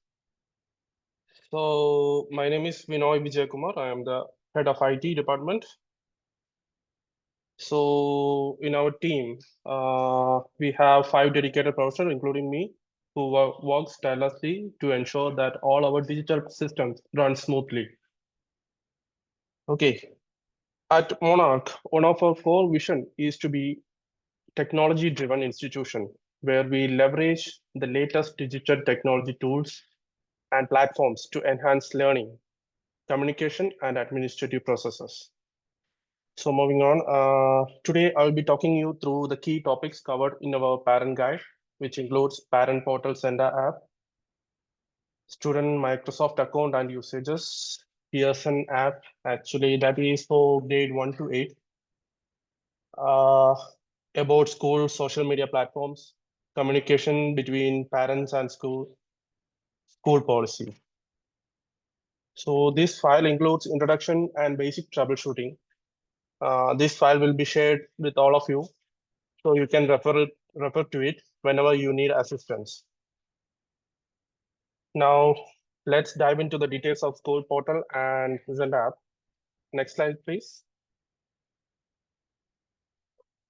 So my name is Vinoy Vijayakumar. I am the head of IT department. So in our team, we have 5 dedicated professionals, including me, who works tirelessly to ensure that all our digital systems run smoothly. Okay. At Monarch, one of our core vision is to be technology-driven institution where we leverage the latest digital technology tools and platforms to enhance learning, communication, and administrative processes. So moving on, today I will be talking you through the key topics covered in our parent guide, which includes parent portal Zenda app, student Microsoft account and usages, Pearson app, actually that is for grade 1 to 8, about school social media platforms, communication between parents and school policy. So this file includes introduction and basic troubleshooting. This file will be shared with all of you, so you can refer to it whenever you need assistance. Now, let's dive into the details of school portal and Zenda app. Next slide, please.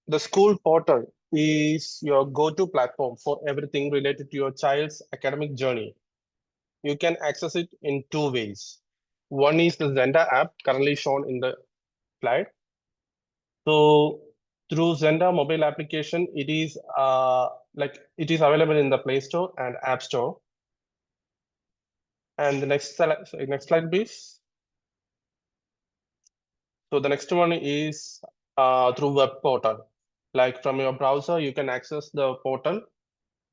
The school portal is your go-to platform for everything related to your child's academic journey. You can access it in 2 ways. One is the Zenda app currently shown in the slide. So through Zenda mobile application, it is available in the Play Store and App Store. And the next slide, please. So the next one is through web portal. Like from your browser, you can access the portal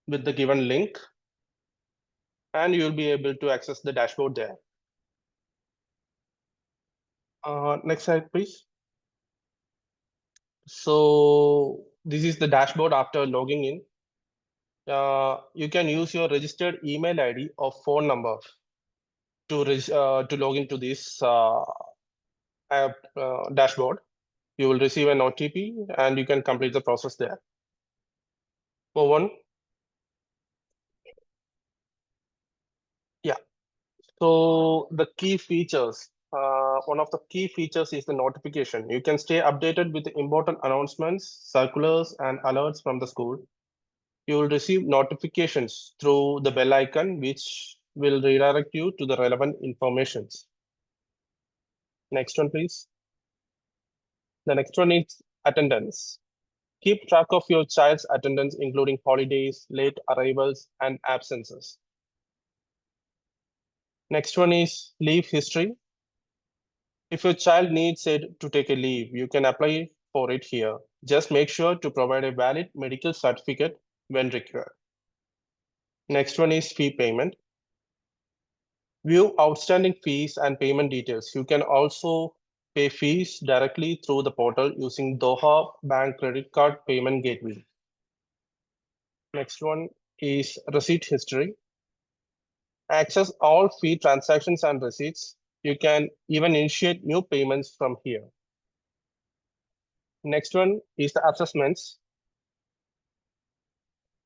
with the given link, and you'll be able to access the dashboard there. Next slide, please. So this is the dashboard after logging in. You can use your registered email ID or phone number to log into this app dashboard. You will receive an OTP and you can complete the process there. Move on. Yeah. So the key features. One of the key features is the notification. You can stay updated with important announcements, circulars, and alerts from the school. You will receive notifications through the bell icon, which will redirect you to the relevant informations. Next one, please. The next one is attendance. Keep track of your child's attendance, including holidays, late arrivals, and absences. Next one is leave history. If your child needs it to take a leave, you can apply for it here. Just make sure to provide a valid medical certificate when required. Next one is fee payment. View outstanding fees and payment details. You can also pay fees directly through the portal using Doha Bank Credit Card Payment Gateway. Next one is receipt history. Access all fee transactions and receipts. You can even initiate new payments from here. Next one is the assessments.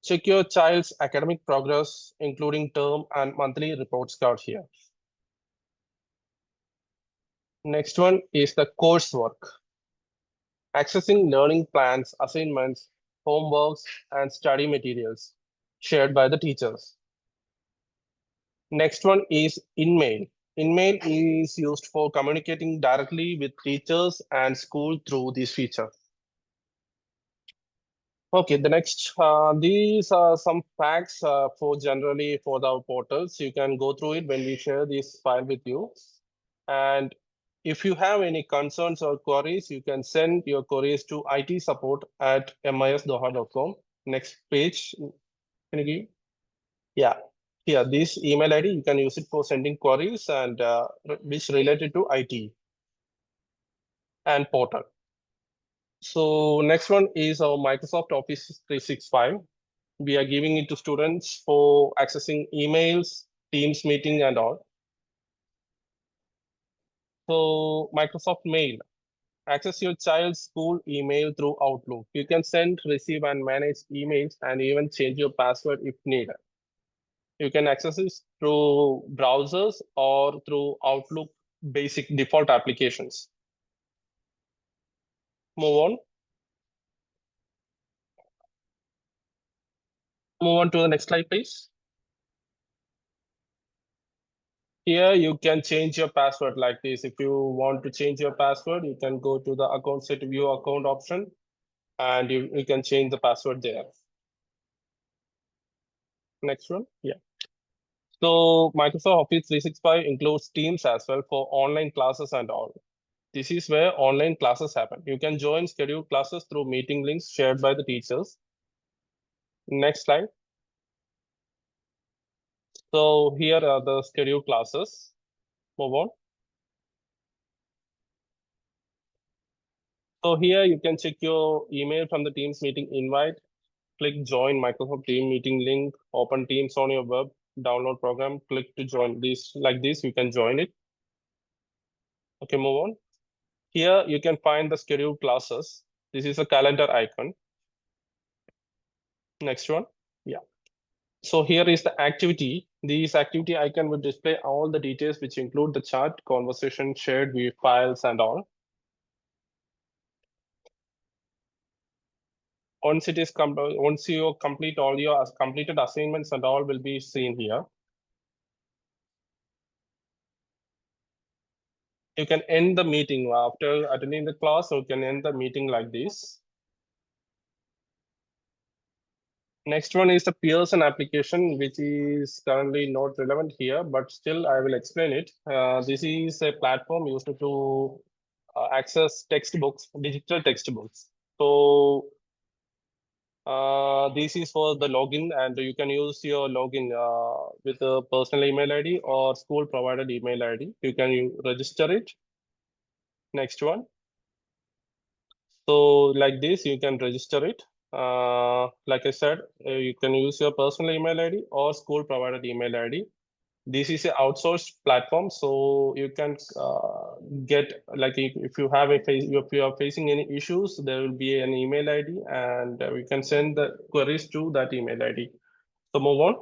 Check your child's academic progress, including term and monthly reports card here. Next one is the coursework. Accessing learning plans, assignments, homeworks, and study materials shared by the teachers. Next one is InMail. InMail is used for communicating directly with teachers and school through this feature. Okay, the next, these are some facts for generally for the portals. You can go through it when we share this file with you. And if you have any concerns or queries, you can send your queries to itsupport@misdoha.com. Next page, can you give? Yeah, here, this email ID, you can use it for sending queries and which related to IT and portal. So next one is our Microsoft Office 365. We are giving it to students for accessing emails, Teams meeting and all. So Microsoft Mail, access your child's school email through Outlook. You can send, receive and manage emails and even change your password if needed. You can access this through browsers or through Outlook basic default applications. Move on. Move on to the next slide, please. Here you can change your password like this. If you want to change your password, you can go to the account set view account option and you can change the password there. Next one, yeah. So Microsoft Office 365 includes Teams as well for online classes and all. This is where online classes happen. You can join scheduled classes through meeting links shared by the teachers. Next slide. So here are the scheduled classes. Move on. So here you can check your email from the Teams meeting invite. Click join Microsoft Team meeting link, open Teams on your web, download program, click to join this like this, you can join it. Okay, move on. Here you can find the scheduled classes. This is a calendar icon. Next one, yeah. So here is the activity. This activity icon will display all the details which include the chat, conversation, shared view files and all. Once it is once you complete all your completed assignments and all will be seen here. You can end the meeting after attending the class, so you can end the meeting like this. Next one is the Pearson application, which is currently not relevant here, but still I will explain it. This is a platform used to access textbooks, digital textbooks. So this is for the login, and you can use your login with a personal email ID or school provided email ID. You can register it. Next one. So like this, you can register it. Like I said, you can use your personal email ID or school provided email ID. This is an outsourced platform, so you can get like if you have if you are facing any issues, there will be an email ID, and we can send the queries to that email ID. So move on.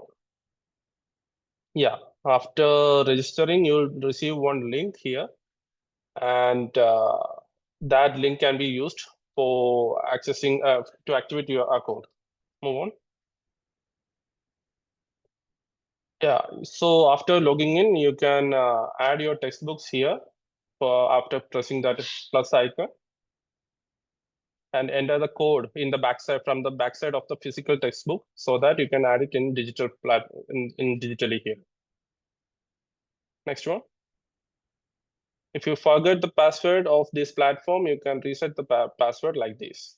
Yeah, after registering, you'll receive one link here, and that link can be used for accessing to activate your account. Move on. Yeah, so after logging in, you can add your textbooks here after pressing that plus icon and enter the code in the backside from the backside of the physical textbook so that you can add it in digital in digitally here. Next one. If you forget the password of this platform, you can reset the password like this.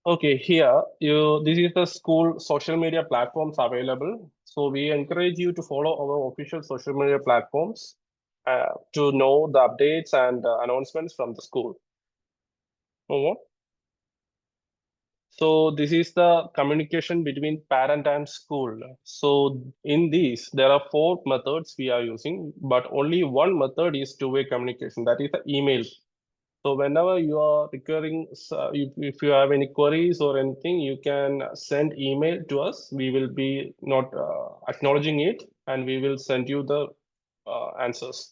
Okay, here this is the school social media platforms available. So we encourage you to follow our official social media platforms to know the updates and announcements from the school. Move on. So this is the communication between parent and school. So in these, there are 4 methods we are using, but only one method is two-way communication. That is the email. So whenever you are recurring, if you have any queries or anything, you can send email to us. We will be not acknowledging it, and we will send you the answers.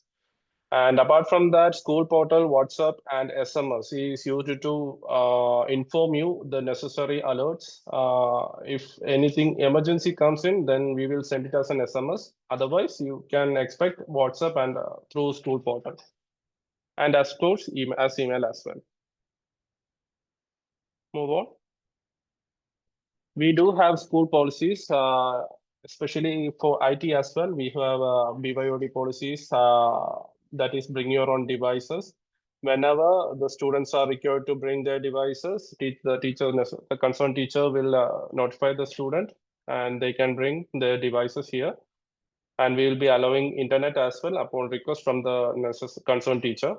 And apart from that, school portal, WhatsApp, and SMS is used to inform you the necessary alerts. If anything emergency comes in, then we will send it as an SMS. Otherwise, you can expect WhatsApp and through school portal. And of course, email as well. Move on. We do have school policies, especially for IT as well. We have BYOD policies that is bring your own devices. Whenever the students are required to bring their devices, the concerned teacher will notify the student and they can bring their devices here. And we will be allowing internet as well upon request from the concerned teacher.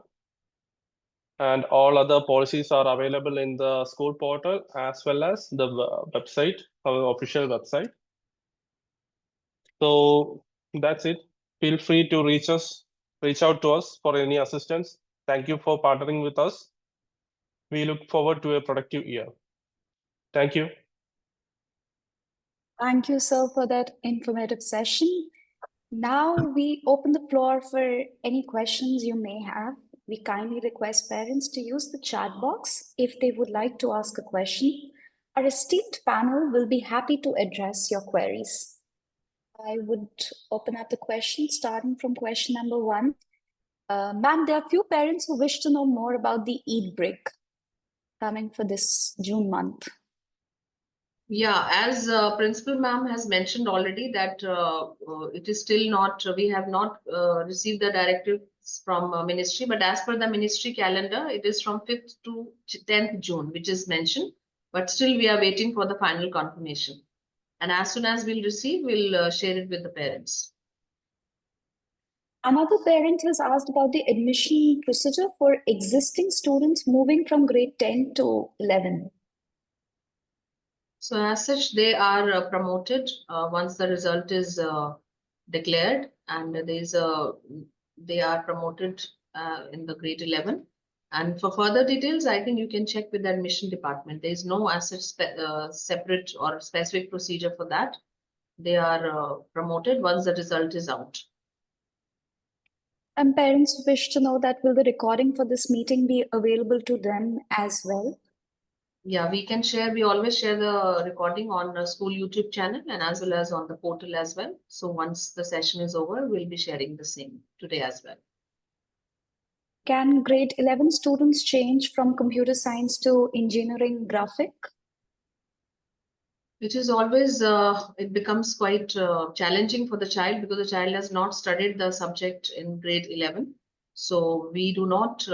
And all other policies are available in the school portal as well as the website, our official website. So that's it. Feel free to reach out to us for any assistance. Thank you for partnering with us. We look forward to a productive year. Thank you. Thank you, sir, for that informative session. Now we open the floor for any questions you may have. We kindly request parents to use the chat box if they would like to ask a question. Our esteemed panel will be happy to address your queries. I would open up the questions, starting from question number 1. Ma'am, there are few parents who wish to know more about the Eid break coming for this June month. Yeah, as Principal Ma'am has mentioned already that it is still not, we have not received the directives from ministry, but as per the ministry calendar, it is from 5th to 10th June, which is mentioned, but still we are waiting for the final confirmation. And as soon as we'll receive, we'll share it with the parents. Another parent has asked about the admission procedure for existing students moving from grade 10 to 11. So as such, they are promoted once the result is declared, and they are promoted in the grade 11. And for further details, I think you can check with the admission department. There is no as such separate or specific procedure for that. They are promoted once the result is out. And parents wish to know that will the recording for this meeting be available to them as well? Yeah, we can share. We always share the recording on the school YouTube channel and as well as on the portal as well. So once the session is over, we'll be sharing the same today as well. Can grade 11 students change from computer science to engineering graphic? It is always, it becomes quite challenging for the child because the child has not studied the subject in grade 11. So we do not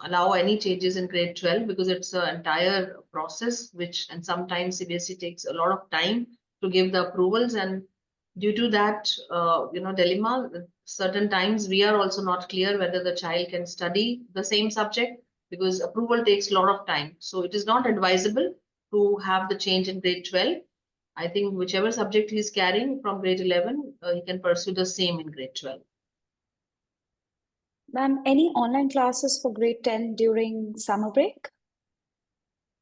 allow any changes in grade 12 because it's an entire process and sometimes CBSE takes a lot of time to give the approvals, and due to that dilemma, certain times we are also not clear whether the child can study the same subject because approval takes a lot of time. So it is not advisable to have the change in grade 12. I think whichever subject he is carrying from grade 11, he can pursue the same in grade 12. Ma'am, any online classes for grade 10 during summer break?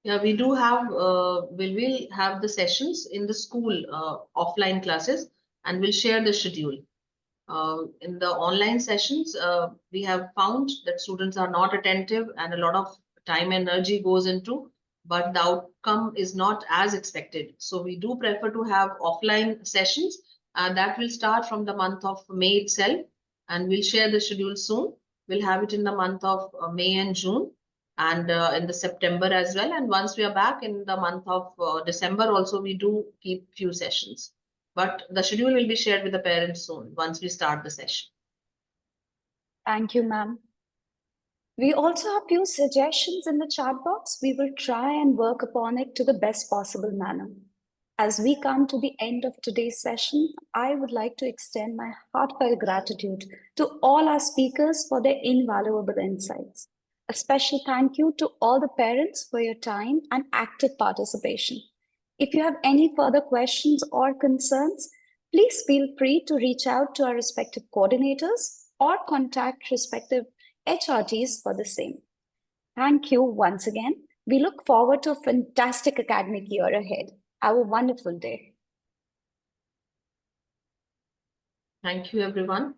Yeah, we do have, we will have the sessions in the school, offline classes, and we'll share the schedule. In the online sessions, we have found that students are not attentive and a lot of time and energy goes into, but the outcome is not as expected. So we do prefer to have offline sessions, and that will start from the month of May itself, and we'll share the schedule soon. We'll have it in the month of May and June, and in the September as well. And once we are back in the month of December also, we do keep few sessions. But the schedule will be shared with the parents soon once we start the session. Thank you, ma'am. We also have few suggestions in the chat box. We will try and work upon it to the best possible manner. As we come to the end of today's session, I would like to extend my heartfelt gratitude to all our speakers for their invaluable insights. A special thank you to all the parents for your time and active participation. If you have any further questions or concerns, please feel free to reach out to our respective coordinators or contact respective HRTs for the same. Thank you once again. We look forward to a fantastic academic year ahead. Have a wonderful day. Thank you, everyone.